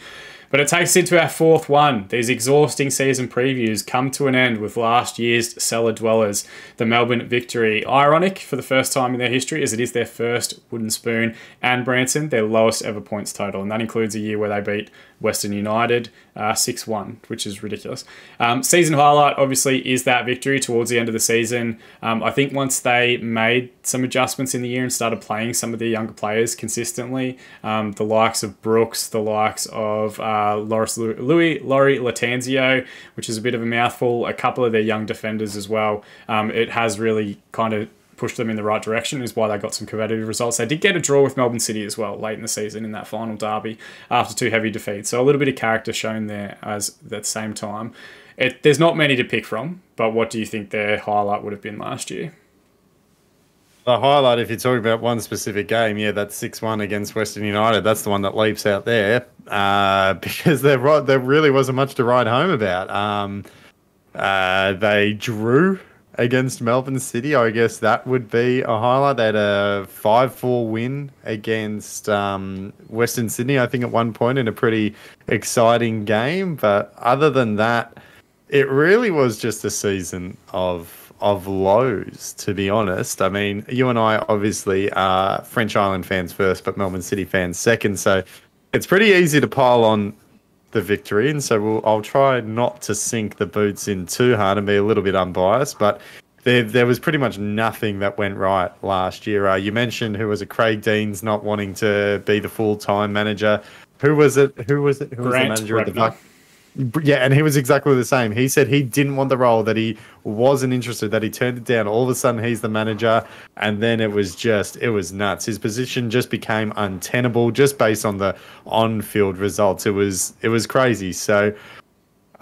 But it takes us into our 4th one. These exhausting season previews come to an end with last year's cellar dwellers, the Melbourne Victory. Ironic for the first time in their history, as it is their first wooden spoon, and Branson, their lowest ever points total. And that includes a year where they beat Western United 6-1, which is ridiculous. Season highlight, obviously, is that victory towards the end of the season. I think once they made some adjustments in the year and started playing some of their younger players consistently, the likes of Brooks, the likes of Laurie Latanzio, which is a bit of a mouthful, a couple of their young defenders as well, it has really kind of pushed them in the right direction, is why they got some competitive results. They did get a draw with Melbourne City as well late in the season in that final derby after 2 heavy defeats. So a little bit of character shown there at the same time. There's not many to pick from, but what do you think their highlight would have been last year? The highlight, if you're talking about one specific game, that's 6-1 against Western United. That's the one that leaps out there because there really wasn't much to write home about. They drew against Melbourne City. I guess that would be a highlight. They had a 5-4 win against Western Sydney, I think, at one point in a pretty exciting game. But other than that, it really was just a season of lows, to be honest. I mean, you and I obviously are French Island fans first, but Melbourne City fans second. So it's pretty easy to pile on the Victory, and so I'll try not to sink the boots in too hard and be a little bit unbiased, but there was pretty much nothing that went right last year. You mentioned who was it? Craig Dean's not wanting to be the full-time manager. Who was it? Who was the manager of the Buck? Yeah, and he was exactly the same. He said he didn't want the role, that he wasn't interested, that he turned it down. All of a sudden, he's the manager, and then it was nuts. His position just became untenable just based on the on-field results. It was crazy. So,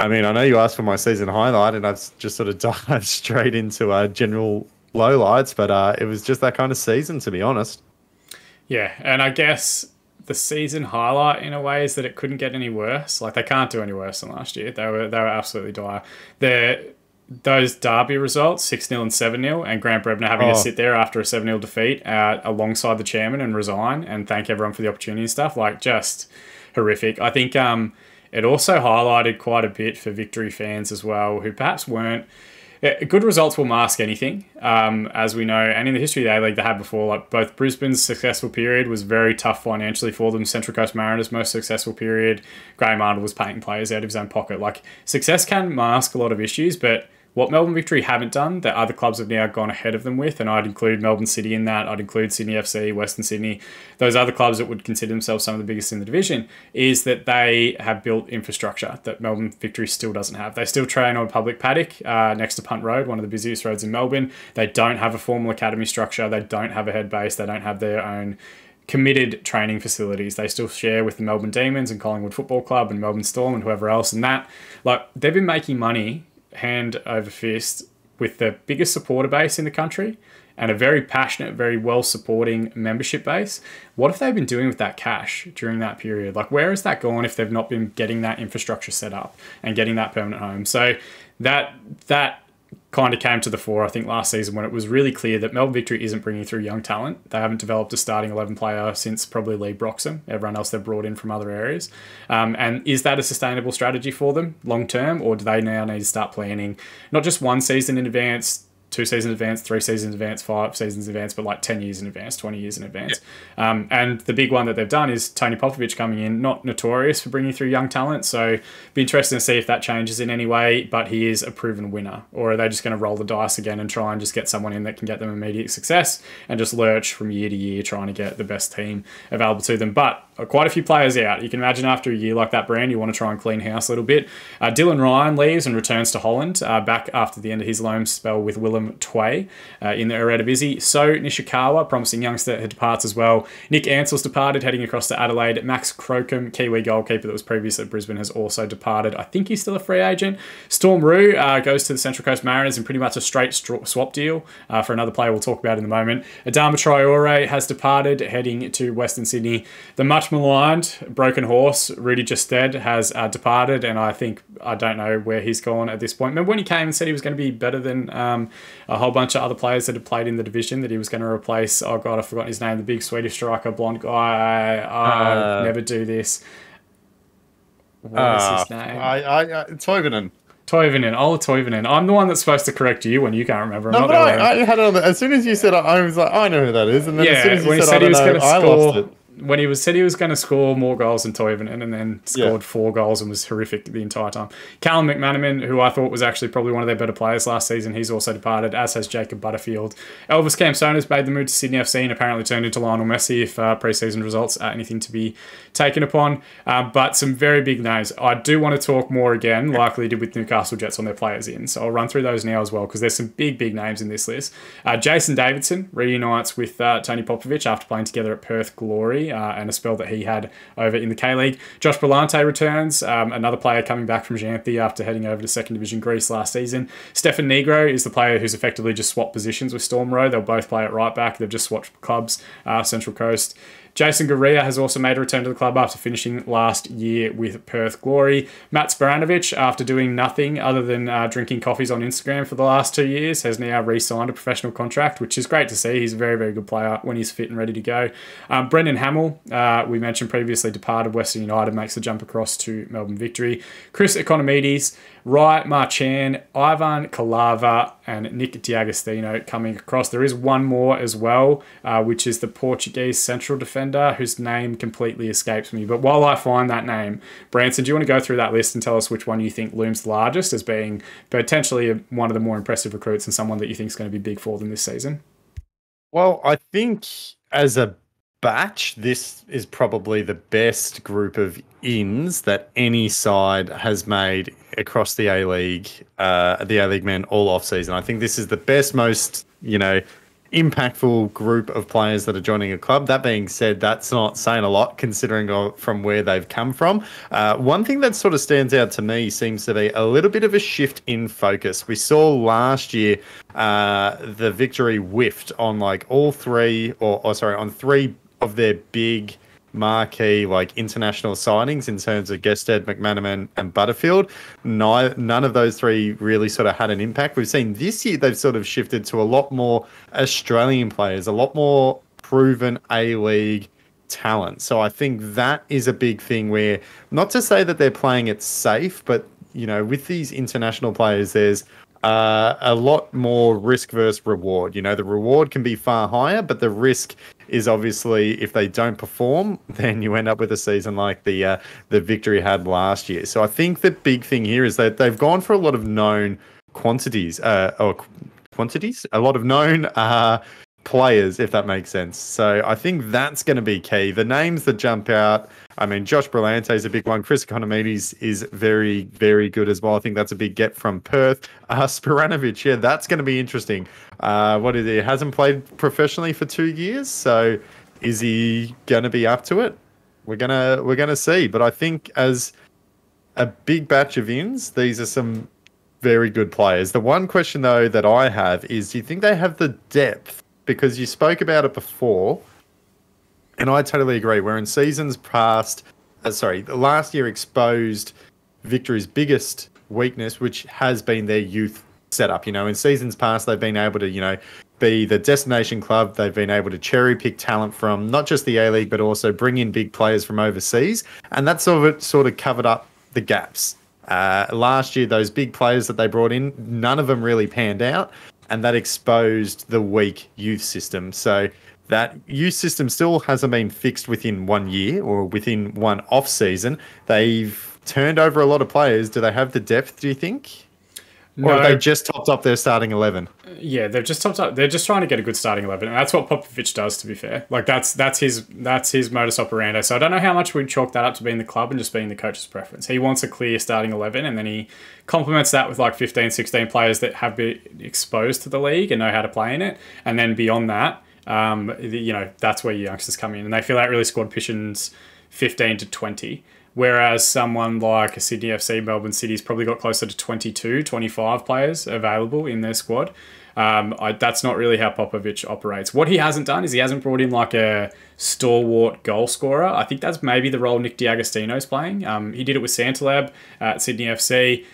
I mean, I know you asked for my season highlight, and I've just sort of dived straight into general lowlights, but it was just that kind of season, to be honest. Yeah, and I guess the season highlight in a way is that it couldn't get any worse. Like, they can't do any worse than last year. They were absolutely dire. Those derby results, 6-0 and 7-0, and Grant Brebner having to sit there after a 7-0 defeat alongside the chairman and resign and thank everyone for the opportunity and stuff, like, just horrific. I think it also highlighted quite a bit for Victory fans as well, who perhaps weren't. Good results will mask anything, as we know. And in the history of the A-League they had before, like both Brisbane's successful period was very tough financially for them. Central Coast Mariners' most successful period, Graham Arnold was paying players out of his own pocket. Like, success can mask a lot of issues, but what Melbourne Victory haven't done, that other clubs have now gone ahead of them with, and I'd include Melbourne City in that, I'd include Sydney FC, Western Sydney, those other clubs that would consider themselves some of the biggest in the division, is that they have built infrastructure that Melbourne Victory still doesn't have. They still train on a public paddock next to Punt Road, one of the busiest roads in Melbourne. They don't have a formal academy structure. They don't have a head base. They don't have their own committed training facilities. They still share with the Melbourne Demons and Collingwood Football Club and Melbourne Storm and whoever else. And that, like, they've been making money hand over fist with the biggest supporter base in the country and a very passionate, very well-supporting membership base. What have they been doing with that cash during that period? Like, where has that gone if they've not been getting that infrastructure set up and getting that permanent home? So that kind of came to the fore, I think, last season, when it was really clear that Melbourne Victory isn't bringing through young talent. They haven't developed a starting 11 player since probably Lee Broxham. Everyone else they've brought in from other areas. And is that a sustainable strategy for them long term, or do they now need to start planning not just one season in advance, 2 seasons in advance, 3 seasons in advance, 5 seasons in advance, but like 10 years in advance, 20 years in advance. And the big one that they've done is Tony Popovich coming in, not notorious for bringing through young talent. So be interesting to see if that changes in any way, but he is a proven winner. Or are they just going to roll the dice again and try and just get someone in that can get them immediate success and just lurch from year to year trying to get the best team available to them? But quite a few players out. You can imagine after a year like that, Brand, you want to try and clean house a little bit. Dylan Ryan leaves and returns to Holland, back after the end of his loan spell with Willem Twey in the Eredivisie. So Nishikawa, promising youngster, departs as well. Nick Ansell's departed, heading across to Adelaide. Max Crocombe, Kiwi goalkeeper that was previous at Brisbane, has also departed. I think he's still a free agent. Storm Roo goes to the Central Coast Mariners in pretty much a straight swap deal for another player we'll talk about in a moment. Adama Traore has departed, heading to Western Sydney. The much maligned broken horse, Rudy Justed, has departed, and I don't know where he's gone at this point. Remember when he came and said he was going to be better than a whole bunch of other players that had played in the division, that he was going to replace, oh God, I've forgotten his name, the big Swedish striker, blonde guy. Never do this. What is his name? Toivonen. Toivonen. I'm the one that's supposed to correct you when you can't remember. No, but I had it on as soon as you said, I was like, I know who that is. And then as soon as you said, I lost it. When he said he was going to score more goals than Toivonen and then scored 4 goals and was horrific the entire time. Callum McManaman, who I thought was actually probably one of their better players last season, he's also departed, as has Jacob Butterfield. Elvis Campsona's made the move to Sydney FC and apparently turned into Lionel Messi if pre-season results are anything to be taken upon. But some very big names. I do want to talk more again, like we did with Newcastle Jets on their players in. So I'll run through those now as well, because there's some big names in this list. Jason Davidson reunites with Tony Popovich after playing together at Perth Glory and a spell that he had over in the K-League. Josh Brillante returns, another player coming back from Xanthi after heading over to 2nd Division Greece last season. Stefan Negro is the player who's effectively just swapped positions with Storm Row. They'll both play at right back. They've just swapped clubs, Central Coast. Jason Garea has also made a return to the club after finishing last year with Perth Glory. Matt Sporanovic, after doing nothing other than drinking coffees on Instagram for the last 2 years, has now re-signed a professional contract, which is great to see. He's a very, very good player when he's fit and ready to go. Brendan Hamill, we mentioned previously, departed Western United, makes the jump across to Melbourne Victory. Chris Economides, Rai Marchand, Ivan Kalava, and Nick D'Agostino coming across. There is one more as well, which is the Portuguese central defender, whose name completely escapes me. But while I find that name, Branson, do you want to go through that list and tell us which one you think looms largest as being potentially one of the more impressive recruits and someone that you think is going to be big for them this season? Well, I think as a batch, this is probably the best group of ins that any side has made across the A-League, the A-League men all off-season. I think this is the best, most, impactful group of players that are joining a club. That being said, that's not saying a lot considering from where they've come from. One thing that sort of stands out to me seems to be a little bit of a shift in focus. We saw last year the Victory whiffed on on 3 of their big marquee international signings in terms of Gested, McManaman and Butterfield. None of those 3 really sort of had an impact. We've seen this year they've sort of shifted to a lot more Australian players, a lot more proven A-League talent. So I think that is a big thing where, not to say that they're playing it safe, but with these international players, there's a lot more risk versus reward. The reward can be far higher, but the risk is obviously if they don't perform, then you end up with a season like the Victory had last year. So I think the big thing here is that they've gone for a lot of known a lot of known players, if that makes sense. So I think that's going to be key. The names that jump out, I mean, Josh Brillante is a big one. Chris Economides is very, very good as well. I think that's a big get from Perth. Sporanovic, that's going to be interesting. What is he? Hasn't played professionally for 2 years, so is he going to be up to it? We're gonna see. But I think as a big batch of ins, these are some very good players. The one question though that I have is, do you think they have the depth? Because you spoke about it before, and I totally agree. Where in seasons past, last year exposed Victory's biggest weakness, which has been their youth setup. In seasons past, they've been able to, be the destination club. They've been able to cherry pick talent from not just the A-League, but also bring in big players from overseas. And that sort of covered up the gaps. Last year, those big players that they brought in, none of them really panned out. and that exposed the weak youth system. So that youth system still hasn't been fixed within 1 year or within one off season. They've turned over a lot of players. Do they have the depth, do you think? Or No, have they just topped up their starting 11? yeah, they've just topped up. They're just trying to get a good starting 11, and that's what Popovich does. To be fair, like that's his modus operandi. So I don't know how much we'd chalk that up to being the club and just being the coach's preference. He wants a clear starting 11, and then he complements that with like 15, 16 players that have been exposed to the league and know how to play in it. And then beyond that, that's where youngsters come in, and they feel that really squad positions 15 to 20. Whereas someone like a Sydney FC, Melbourne City's probably got closer to 22, 25 players available in their squad. That's not really how Popovich operates. What he hasn't done is he hasn't brought in like a stalwart goal scorer. I think that's maybe the role Nick D'Agostino's playing. He did it with Santalab at Sydney FC.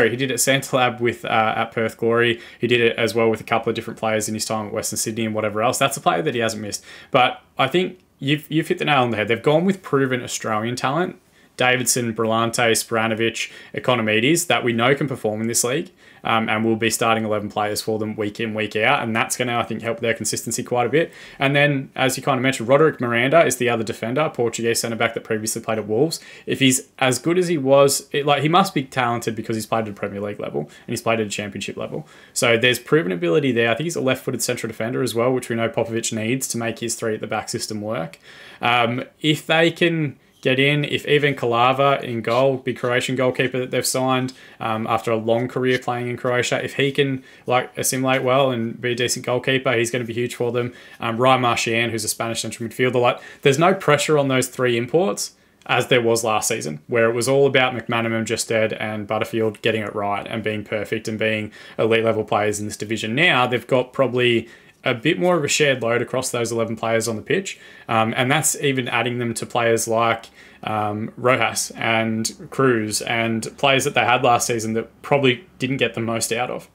He did it at Santalab with at Perth Glory. He did it as well with a couple of different players in his time at Western Sydney and whatever else. That's a player that he hasn't missed. But I think you've hit the nail on the head. They've gone with proven Australian talent. Davidson, Brillante, Spranovic, Economides, that we know can perform in this league, and will be starting 11 players for them week in, week out, and that's going to, I think, help their consistency quite a bit. And then, as you kind of mentioned, Roderick Miranda is the other defender, Portuguese centre-back that previously played at Wolves. If he's as good as he was, he must be talented because he's played at a Premier League level, and he's played at a Championship level. So there's proven ability there. I think he's a left-footed central defender as well, which we know Popovich needs to make his three-at-the-back system work. If they can get in, if Ivan Kalava in goal, big Croatian goalkeeper that they've signed after a long career playing in Croatia, if he can assimilate well and be a decent goalkeeper, he's going to be huge for them. Ryan Marchand, who's a Spanish central midfielder, there's no pressure on those three imports as there was last season, where it was all about McManaman, Justed, and Butterfield getting it right and being perfect and being elite level players in this division. Now they've got probably a bit more of a shared load across those 11 players on the pitch. And that's even adding them to players like Rojas and Cruz and players that they had last season that probably didn't get the most out of.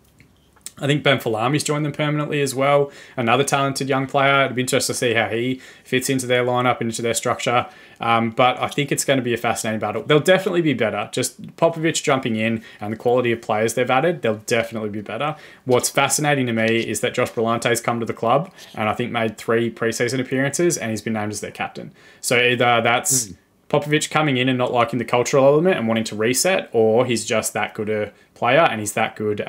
I think Ben Falami's joined them permanently as well. Another talented young player. It'd be interesting to see how he fits into their lineup, into their structure. But I think it's going to be a fascinating battle. They'll definitely be better. Just Popovich jumping in and the quality of players they've added, they'll definitely be better. What's fascinating to me is that Josh Brillante's come to the club and I think made 3 preseason appearances and he's been named as their captain. So either that's Popovich coming in and not liking the cultural element and wanting to reset, or he's just that good a player and he's that good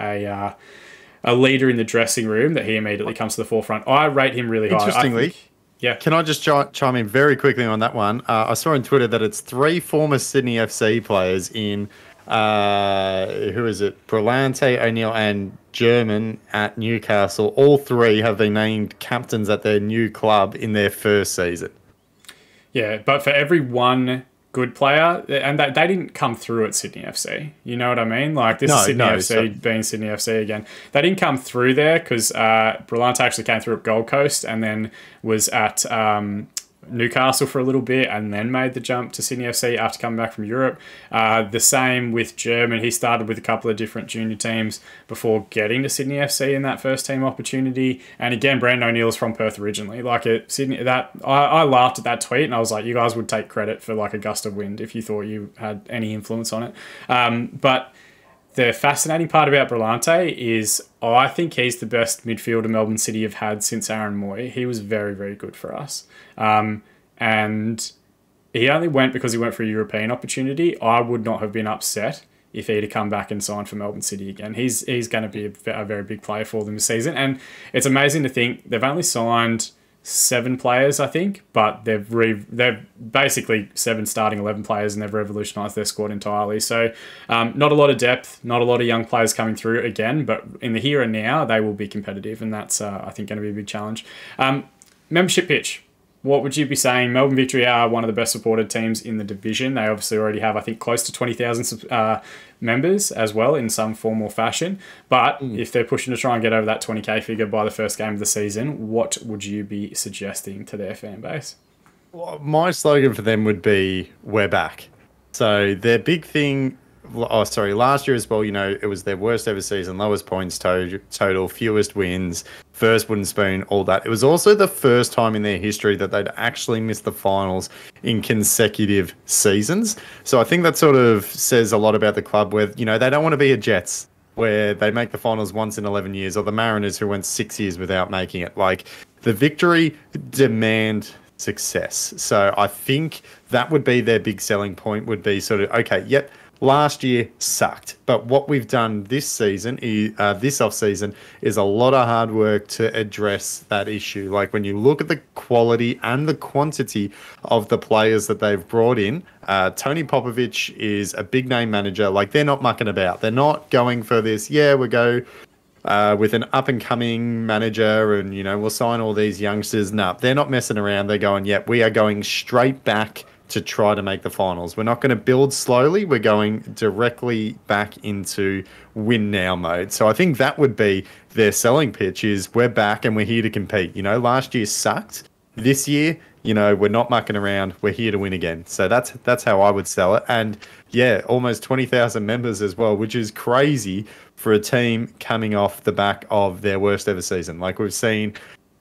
a leader in the dressing room that he immediately comes to the forefront. I rate him really high. Interestingly, yeah. Can I just chime in very quickly on that one? I saw on Twitter that it's 3 former Sydney FC players in, who is it? Brillante, O'Neill, and German at Newcastle. All 3 have been named captains at their new club in their first season. Yeah, but for every one good player, and they didn't come through at Sydney FC. You know what I mean? Like, this is Sydney FC being Sydney FC again. They didn't come through there because Brillante actually came through at Gold Coast and then was at Newcastle for a little bit and then made the jump to Sydney FC after coming back from Europe. The same with German. He started with a couple of different junior teams before getting to Sydney FC in that first team opportunity. And again, Brandon O'Neill's from Perth originally. Like at Sydney, I laughed at that tweet and I was like, you guys would take credit for like a gust of wind if you thought you had any influence on it. But the fascinating part about Brillante is I think he's the best midfielder Melbourne City have had since Aaron Moy. He was very, very good for us. And he only went because he went for a European opportunity. I would not have been upset if he'd have come back and signed for Melbourne City again. He's going to be a very big player for them this season. And it's amazing to think they've only signed 7 players, I think, but they're basically 7 starting 11 players and they've revolutionised their squad entirely. So not a lot of depth, not a lot of young players coming through again, but in the here and now, they will be competitive, and that's, I think, going to be a big challenge. Membership pitch. What would you be saying? Melbourne Victory are one of the best supported teams in the division. They obviously already have, I think, close to 20,000 members as well in some form or fashion. But if they're pushing to try and get over that 20k figure by the first game of the season, what would you be suggesting to their fan base? Well, my slogan for them would be, we're back. So their big thing... last year as well, it was their worst ever season, lowest points total, fewest wins, first wooden spoon, all that. It was also the first time in their history that they'd actually missed the finals in consecutive seasons. So I think that sort of says a lot about the club where, they don't want to be a Jets where they make the finals once in 11 years, or the Mariners who went 6 years without making it. Like, the Victory demand success. So I think that would be their big selling point, would be sort of, okay, yep, last year sucked, but what we've done this season, this off season, is a lot of hard work to address that issue. Like, when you look at the quality and the quantity of the players that they've brought in, Tony Popovich is a big name manager. Like, they're not mucking about. They're not going for this, yeah, we go with an up and coming manager and, we'll sign all these youngsters. No, they're not messing around. They're going, yep, we are going straight back to try to make the finals. We're not going to build slowly. We're going directly back into win now mode. So I think that would be their selling pitch, is we're back and we're here to compete. Last year sucked. This year, we're not mucking around. We're here to win again. So that's how I would sell it. And yeah, almost 20,000 members as well, which is crazy for a team coming off the back of their worst ever season. Like, we've seen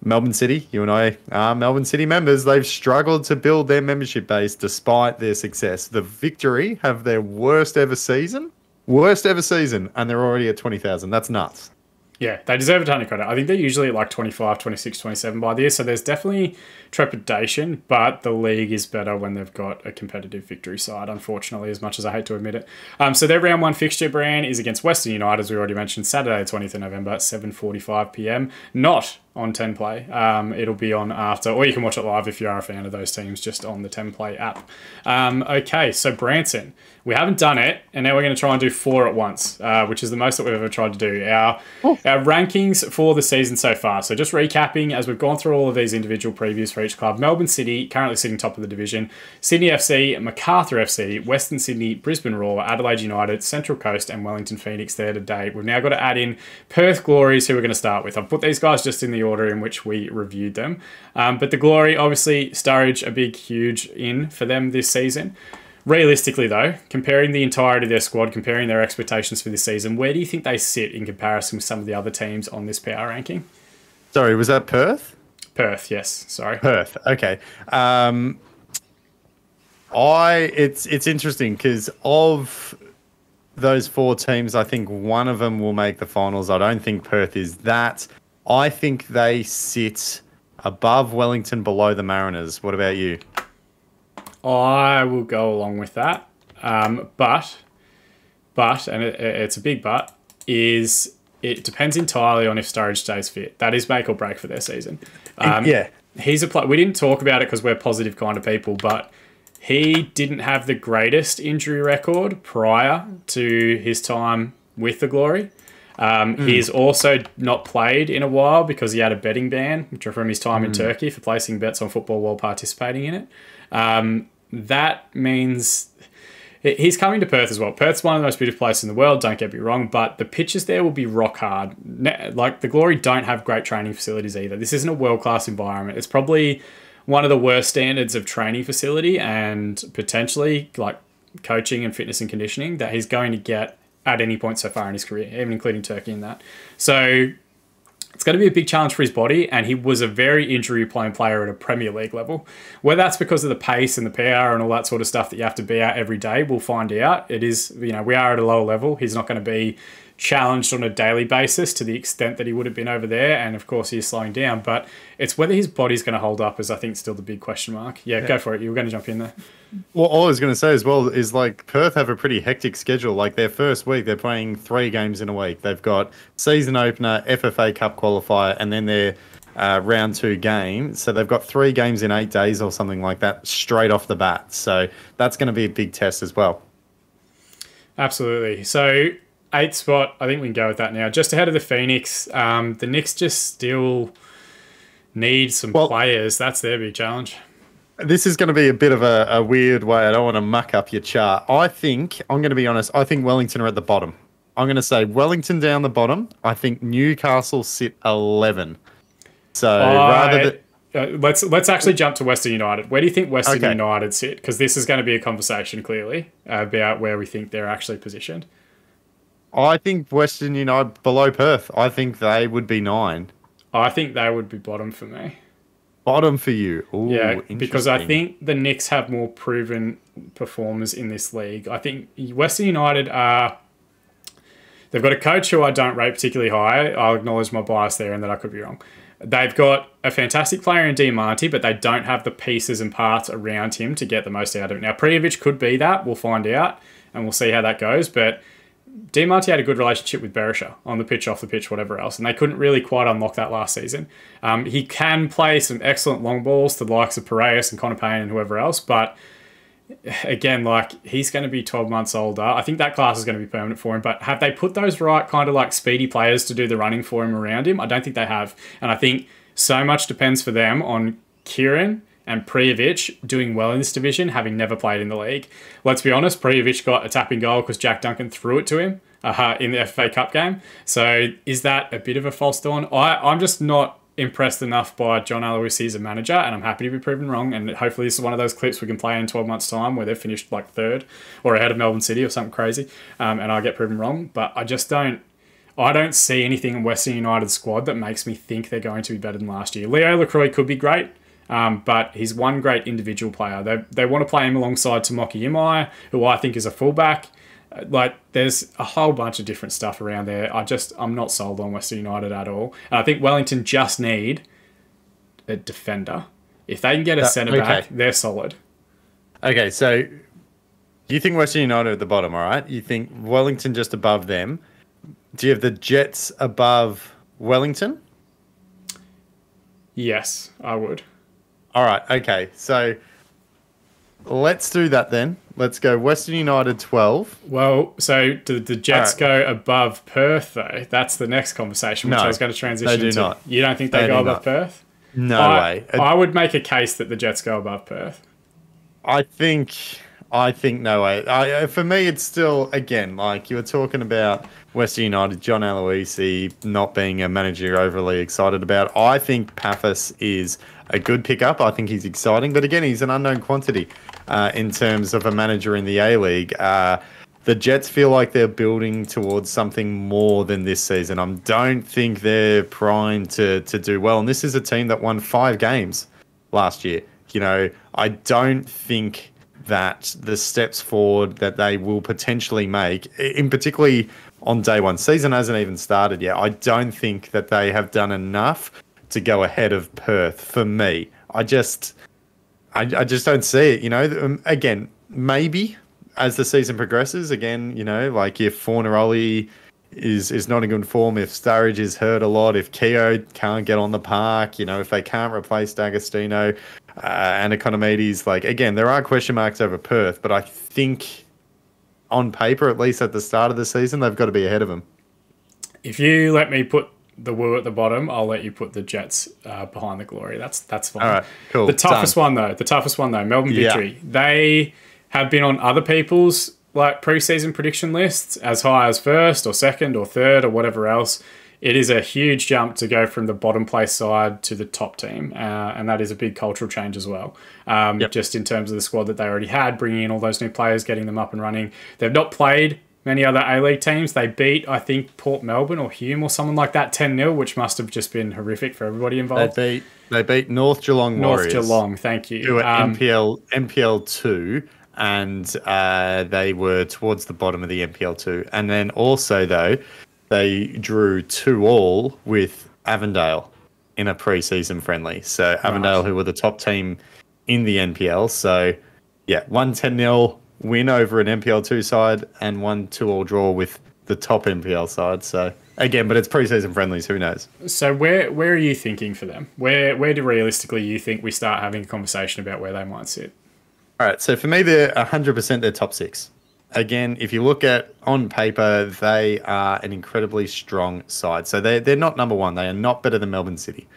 Melbourne City, you and I are Melbourne City members. They've struggled to build their membership base despite their success. The Victory have their worst ever season, and they're already at 20,000. That's nuts. Yeah, they deserve a ton of credit. I think they're usually at like 25, 26, 27 by the year, so there's definitely trepidation, but the league is better when they've got a competitive Victory side, unfortunately, as much as I hate to admit it. So their round one fixture, brand, is against Western United, as we already mentioned, Saturday, 20th of November at 7:45 p.m. Not on 10 Play. It'll be on after, or you can watch it live if you are a fan of those teams, just on the 10 Play app. Okay, so Branson, we haven't done it, and now we're going to try and do 4 at once, which is the most that we've ever tried to do. Our rankings for the season so far. So just recapping, as we've gone through all of these individual previews for each club: Melbourne City, currently sitting top of the division; Sydney FC, Macarthur FC, Western Sydney, Brisbane Roar, Adelaide United, Central Coast, and Wellington Phoenix there today. We've now got to add in Perth Glories, who we're going to start with. I've put these guys just in the order in which we reviewed them. But the Glory, obviously, Sturridge, a big, huge in for them this season. Realistically, though, comparing the entirety of their squad, comparing their expectations for this season, where do you think they sit in comparison with some of the other teams on this power ranking? Sorry, was that Perth? Perth, yes. Sorry. Perth, okay. It's interesting because of those 4 teams, I think one of them will make the finals. I don't think Perth is that. I think they sit above Wellington, below the Mariners. What about you? I will go along with that. But, and it's a big but, is it depends entirely on if Sturridge stays fit. That is make or break for their season. Yeah. He's a player. We didn't talk about it because we're positive kind of people, but he didn't have the greatest injury record prior to his time with the Glory. He's also not played in a while because he had a betting ban from his time in Turkey for placing bets on football while participating in it. That means he's coming to Perth as well. Perth's one of the most beautiful places in the world, don't get me wrong, but the pitches there will be rock hard. Like, the Glory don't have great training facilities either. This isn't a world-class environment. It's probably one of the worst standards of training facility and potentially like coaching and fitness and conditioning that he's going to get at any point so far in his career, even including Turkey in that. So it's going to be a big challenge for his body, and he was a very injury-prone player at a Premier League level. Whether that's because of the pace and the power and all that sort of stuff that you have to be at every day, we'll find out. It is, we are at a lower level. He's not going to be challenged on a daily basis to the extent that he would have been over there, and of course he is slowing down, but it's whether his body's going to hold up is, I think, still the big question mark. Yeah, go for it. You were going to jump in there. Well, all I was going to say as well is, like, Perth have a pretty hectic schedule. Like, their first week, they're playing 3 games in a week. They've got season opener, FFA Cup qualifier, and then their round 2 game. So they've got 3 games in 8 days or something like that straight off the bat. So that's going to be a big test as well. Absolutely. So 8th spot, I think we can go with that now. Just ahead of the Phoenix. The Knicks just still need some players. That's their big challenge. This is going to be a bit of a weird way. I don't want to muck up your chart. I'm going to be honest, I think Wellington are at the bottom. I'm going to say Wellington down the bottom. I think Newcastle sit 11. So rather than... let's actually jump to Western United. Where do you think Western United sit? Because this is going to be a conversation, clearly, about where we think they're actually positioned. I think Western United below Perth. I think they would be 9. I think they would be bottom for me. Bottom for you. Ooh, yeah, because I think the Knicks have more proven performers in this league. I think Western United are They've got a coach who I don't rate particularly high. I'll acknowledge my bias there and that I could be wrong. They've got a fantastic player in Diamanti, but they don't have the pieces and parts around him to get the most out of it. Now, Prijovic could be that. We'll find out, and we'll see how that goes. But Diamanti had a good relationship with Berisha on the pitch, off the pitch, whatever else, and they couldn't really quite unlock that last season. He can play some excellent long balls to the likes of Piraeus and Connor Payne and whoever else, but again, like, he's going to be 12 months older. I think that class is going to be permanent for him, but have they put those right kind of like speedy players to do the running for him around him? I don't think they have. And I think so much depends for them on Kieran and Prijovic doing well in this division, having never played in the league. Let's be honest, Prijovic got a tapping goal because Jack Duncan threw it to him in the FA Cup game. So is that a bit of a false dawn? I'm just not impressed enough by John Aloisi as a manager, and I'm happy to be proven wrong, and hopefully this is one of those clips we can play in 12 months time where they've finished like third or ahead of Melbourne City or something crazy, and I get proven wrong. But I don't see anything in Western United's squad that makes me think they're going to be better than last year. Leo Lacroix could be great, but he's one great individual player. They want to play him alongside Tomoki Imai, who I think is a fullback. Like, there's a whole bunch of different stuff around there. I'm not sold on Western United at all. And I think Wellington just need a defender. If they can get a centre-back, they're solid. Okay, so you think Western United at the bottom, all right? You think Wellington just above them. Do you have the Jets above Wellington? Yes, I would. All right, okay. So let's do that then. Let's go Western United 12. Well, so do the Jets go above Perth, though? That's the next conversation, which I was going to transition they do to. not. You don't think they go above Perth? No way. I would make a case that the Jets go above Perth. I think no way. For me, it's still, again, like you were talking about Western United, John Aloisi not being a manager you're overly excited about. I think Paphos is a good pickup. I think he's exciting. But again, he's an unknown quantity in terms of a manager in the A-League. The Jets feel like they're building towards something more than this season. I don't think they're primed to do well. And this is a team that won 5 games last year. You know, I don't think that the steps forward that they will potentially make, in particularly on day one, season hasn't even started yet. I don't think that they have done enough to go ahead of Perth for me. I just don't see it. You know, again, maybe as the season progresses, again, you know, like if Fornaroli is not in good form, if Sturridge is hurt a lot, if Keogh can't get on the park, you know, if they can't replace D'Agostino and Economides, like, again, there are question marks over Perth, but I think on paper, at least at the start of the season, they've got to be ahead of them. If you let me put the Woo at the bottom, I'll let you put the Jets behind the Glory. That's fine. All right, cool. The toughest one though, Melbourne Victory. They have been on other people's like preseason prediction lists as high as first or second or third or whatever else. It is a huge jump to go from the bottom place side to the top team, and that is a big cultural change as well. Just in terms of the squad that they already had, bringing in all those new players, getting them up and running. They've not played many other A-League teams. They beat, I think, Port Melbourne or Hume or someone like that 10-0, which must have just been horrific for everybody involved. They beat North Geelong Warriors. North Geelong, thank you. Who are NPL 2, and they were towards the bottom of the NPL 2. And then also, though, they drew 2-2 with Avondale in a pre-season friendly. So Avondale, who were the top team in the NPL. So, yeah, 1-10-0 win over an NPL 2 side and 1-2 draw with the top NPL side. So, again, but it's pre-season friendlies. Who knows? So where are you thinking for them? Where do realistically you think we start having a conversation about where they might sit? All right, so for me, they're 100% their top 6. Again, if you look at on paper, they are an incredibly strong side. So they're not number 1. They are not better than Melbourne City.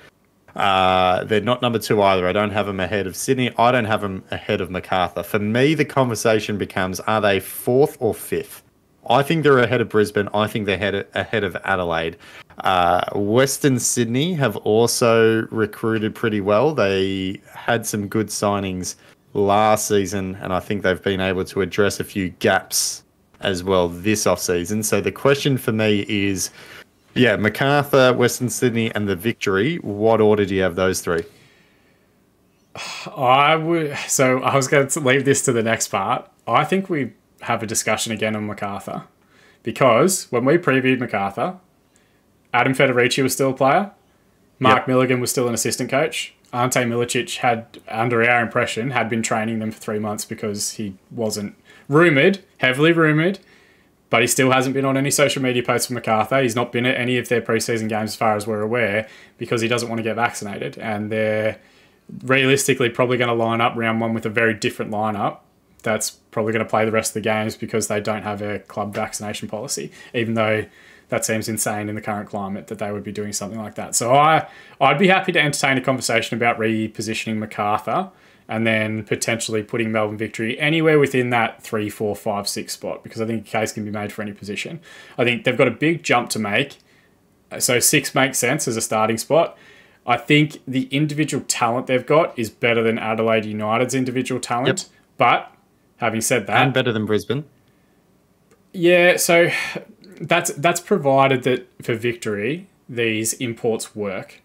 They're not number 2 either. I don't have them ahead of Sydney. I don't have them ahead of Macarthur. For me, the conversation becomes, are they 4th or 5th? I think they're ahead of Brisbane. I think they're ahead of Adelaide. Western Sydney have also recruited pretty well. They had some good signings last season, and I think they've been able to address a few gaps as well this off-season. So the question for me is, Macarthur, Western Sydney, and the Victory, what order do you have those 3? I was going to leave this to the next part. I think we have a discussion again on Macarthur Because when we previewed MacArthur, Adam Federici was still a player. Mark Milligan was still an assistant coach. Ante Milicic had, under our impression, had been training them for 3 months because he wasn't heavily rumoured, but he still hasn't been on any social media posts for MacArthur. He's not been at any of their preseason games as far as we're aware because he doesn't want to get vaccinated. And they're realistically probably going to line up round one with a very different lineup that's probably going to play the rest of the games because they don't have a club vaccination policy, even though that seems insane in the current climate that they would be doing something like that. So I'd be happy to entertain a conversation about repositioning MacArthur and then potentially putting Melbourne Victory anywhere within that 3, 4, 5, 6 spot, because I think a case can be made for any position. I think they've got a big jump to make. So 6 makes sense as a starting spot. I think the individual talent they've got is better than Adelaide United's individual talent. Yep. But having said that... And better than Brisbane. Yeah, so... That's provided that for Victory, these imports work.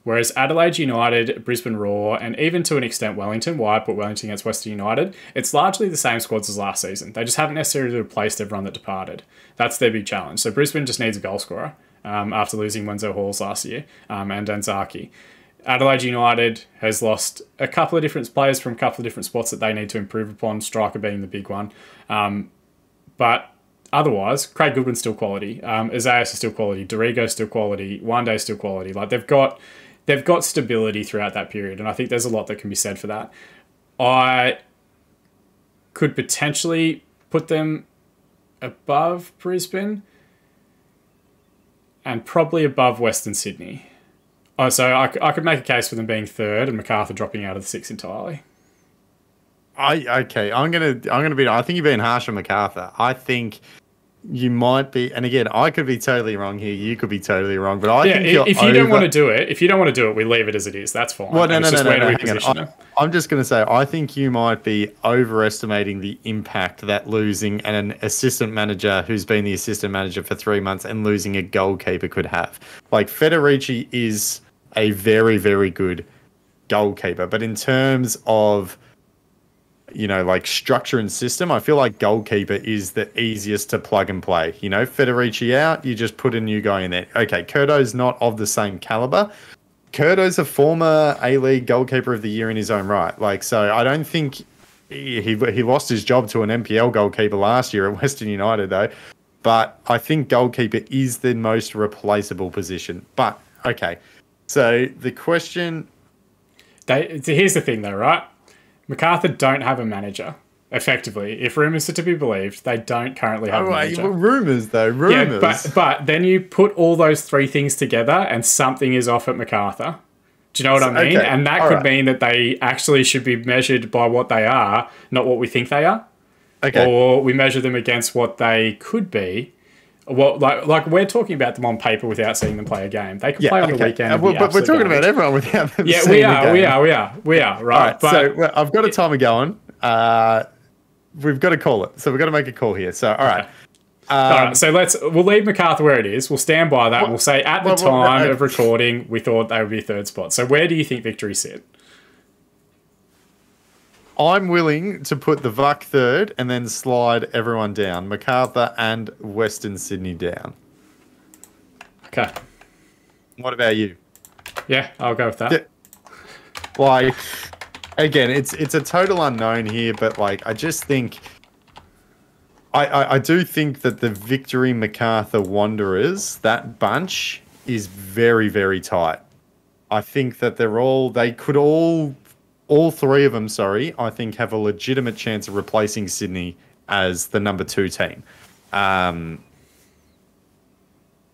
Whereas Adelaide United, Brisbane Roar, and even to an extent Wellington, why I put Wellington against Western United, it's largely the same squads as last season. They just haven't necessarily replaced everyone that departed. That's their big challenge. So Brisbane just needs a goal scorer after losing Wenzel Halls last year and Danzaki. Adelaide United has lost a couple of different players from a couple of different spots that they need to improve upon, striker being the big one. But... otherwise, Craig Goodwin's still quality. Isaias is still quality. Dorigo's still quality. Wanday's still quality. Like they've got stability throughout that period, and I think there's a lot that can be said for that. I could potentially put them above Brisbane and probably above Western Sydney. Oh, so I could make a case for them being third and MacArthur dropping out of the 6 entirely. Okay, I'm gonna be. I think you're being harsh on MacArthur. I think you might be, and again, I could be totally wrong here. You could be totally wrong, but I think if you don't want to do it, we leave it as it is. That's fine. Well, no. I'm just going to say, I think you might be overestimating the impact that losing an assistant manager who's been the assistant manager for 3 months and losing a goalkeeper could have. Like Federici is a very, very good goalkeeper, but in terms of like structure and system, I feel like goalkeeper is the easiest to plug and play. Federici out, you just put a new guy in there. Okay, Curto's not of the same caliber. Curto's a former A-League goalkeeper of the year in his own right. So I don't think he lost his job to an NPL goalkeeper last year at Western United, though. But I think goalkeeper is the most replaceable position. But, okay, so the question... Here's the thing, though, right? MacArthur don't have a manager, effectively. If rumours are to be believed, they don't currently have a manager. Well, rumours, though. Rumours. Yeah, but then you put all those 3 things together and something is off at MacArthur. Do you know what I mean? Okay. And that could mean that they actually should be measured by what they are, not what we think they are. Okay. Or we measure them against what they could be. Well, like we're talking about them on paper without seeing them play a game. They could play on the weekend. But we're talking about everyone without them seeing we are, right. But, so I've got a timer going. We've got to call it. So we've got to make a call here. So, all right. All right, so we'll leave MacArthur where it is. We'll stand by that. And we'll say at the time of recording, we thought they would be 3rd spot. So where do you think Victory sit? I'm willing to put the VUC 3rd and then slide everyone down. MacArthur and Western Sydney down. Okay. What about you? Yeah, I'll go with that. Yeah. Again, it's a total unknown here, but I just think... I do think that the Victory MacArthur Wanderers, that bunch, is very, very tight. I think that all 3 of them, I think have a legitimate chance of replacing Sydney as the number 2 team.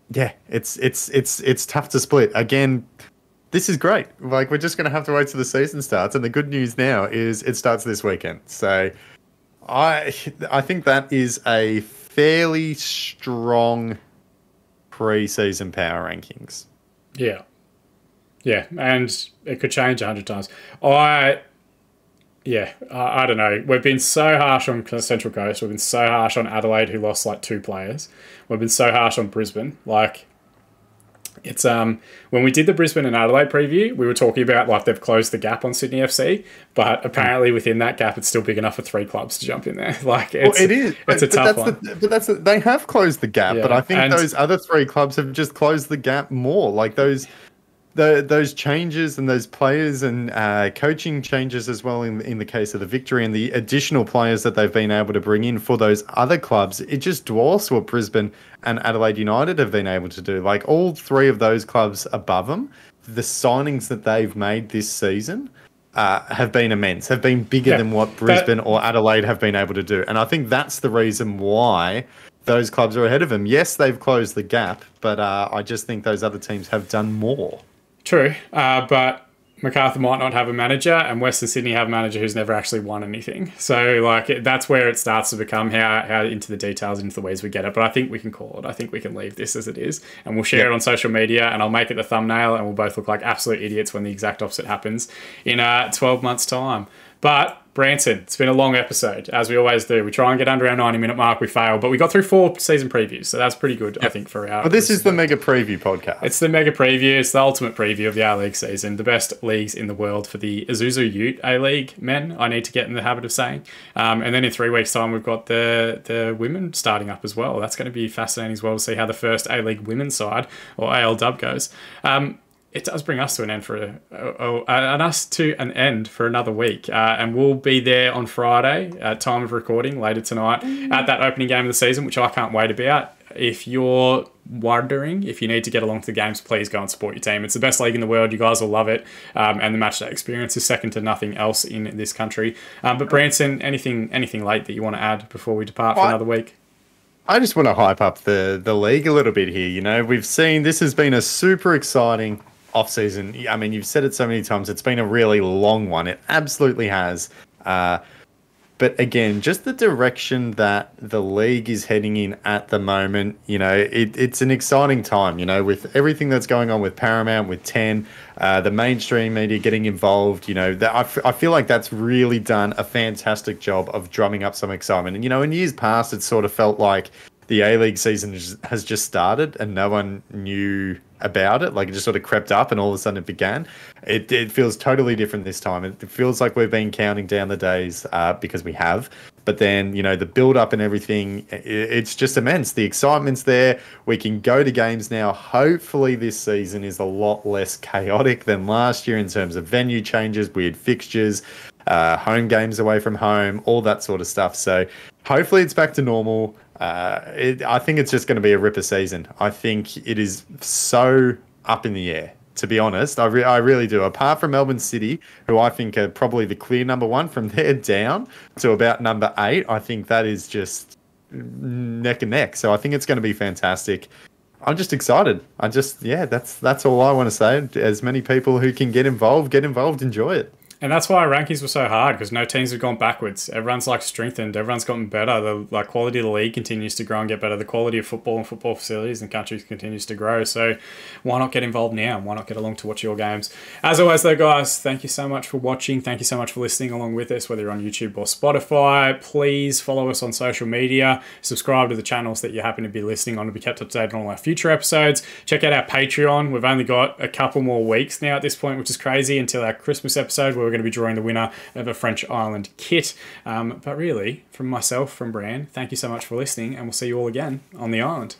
It's tough to split. Again, this is great. We're just going to have to wait till the season starts, and the good news now is it starts this weekend. So I think that is a fairly strong pre-season power rankings. Yeah. Yeah, and it could change 100 times. I don't know. We've been so harsh on Central Coast. We've been so harsh on Adelaide, who lost 2 players. We've been so harsh on Brisbane. It's when we did the Brisbane and Adelaide preview, we were talking about like they've closed the gap on Sydney FC, but apparently within that gap, it's still big enough for 3 clubs to jump in there. Like it is. It's a tough one. They have closed the gap, Yeah, but I think those other 3 clubs have just closed the gap more. Like those changes and those players and coaching changes as well in the case of the Victory and the additional players that they've been able to bring in for those other clubs, it just dwarfs what Brisbane and Adelaide United have been able to do. Like all 3 of those clubs above them, the signings that they've made this season have been immense, have been bigger than what Brisbane or Adelaide have been able to do. And I think that's the reason why those clubs are ahead of them. Yes, they've closed the gap, but I just think those other teams have done more. True, but MacArthur might not have a manager, and Western Sydney have a manager who's never actually won anything. So, like, that's where it starts to become how into the details, into the ways we get it. But I think we can call it. I think we can leave this as it is, and we'll share it on social media, and I'll make it the thumbnail, and we'll both look like absolute idiots when the exact opposite happens in 12 months' time. But Branson, it's been a long episode, as we always do. We try and get under our 90-minute mark. We fail, but we got through 4 season previews, so that's pretty good, I think, for our... Well, this is the mega preview podcast. It's the mega preview. It's the ultimate preview of the A-League season. The best leagues in the world for the Isuzu Ute A-League men, I need to get in the habit of saying. And then in 3 weeks' time, we've got the women starting up as well. That's going to be fascinating as well to see how the first A-League women's side, or AL-Dub, goes. It does bring us to an end for another week, and we'll be there on Friday at time of recording later tonight at that opening game of the season, which I can't wait about. If you're wondering if you need to get along to the games, please go and support your team. It's the best league in the world. You guys will love it, and the matchday experience is second to nothing else in this country. But Branson, anything late that you want to add before we depart for another week? I just want to hype up the league a little bit here. You know, we've seen this has been a super exciting off-season. I mean, you've said it so many times. It's been a really long one. It absolutely has. But again, just the direction that the league is heading in at the moment, you know, it's an exciting time, you know, with everything that's going on with Paramount, with 10, the mainstream media getting involved, you know, I feel like that's really done a fantastic job of drumming up some excitement. And, you know, in years past, it sort of felt like the A-League season has just started and no one knew about it. Like, it just sort of crept up and all of a sudden it began. It feels totally different this time. It feels like we've been counting down the days because we have. But then, you know, the build-up and everything, it's just immense. The excitement's there. We can go to games now. Hopefully this season is a lot less chaotic than last year in terms of venue changes, weird fixtures, home games away from home, all that sort of stuff. So hopefully it's back to normal. I think it's just going to be a ripper season. I think it is so up in the air, to be honest. I really do. Apart from Melbourne City, who I think are probably the clear number 1, from there down to about number 8, I think that is just neck and neck. So I think it's going to be fantastic. I'm just excited. That's all I want to say. As many people who can get involved, enjoy it. And that's why rankings were so hard, because no teams have gone backwards. Everyone's like strengthened. Everyone's gotten better. The quality of the league continues to grow and get better. The quality of football and football facilities and countries continues to grow. So why not get involved now? Why not get along to watch your games? As always, though, guys, thank you so much for watching. Thank you so much for listening along with us, whether you're on YouTube or Spotify. Please follow us on social media. Subscribe to the channels that you happen to be listening on to be kept up to date on all our future episodes. Check out our Patreon. We've only got a couple more weeks now at this point, which is crazy, until our Christmas episode, where we're going to be drawing the winner of a French Island kit. But really, from myself, from Bran, thank you so much for listening, and we'll see you all again on the island.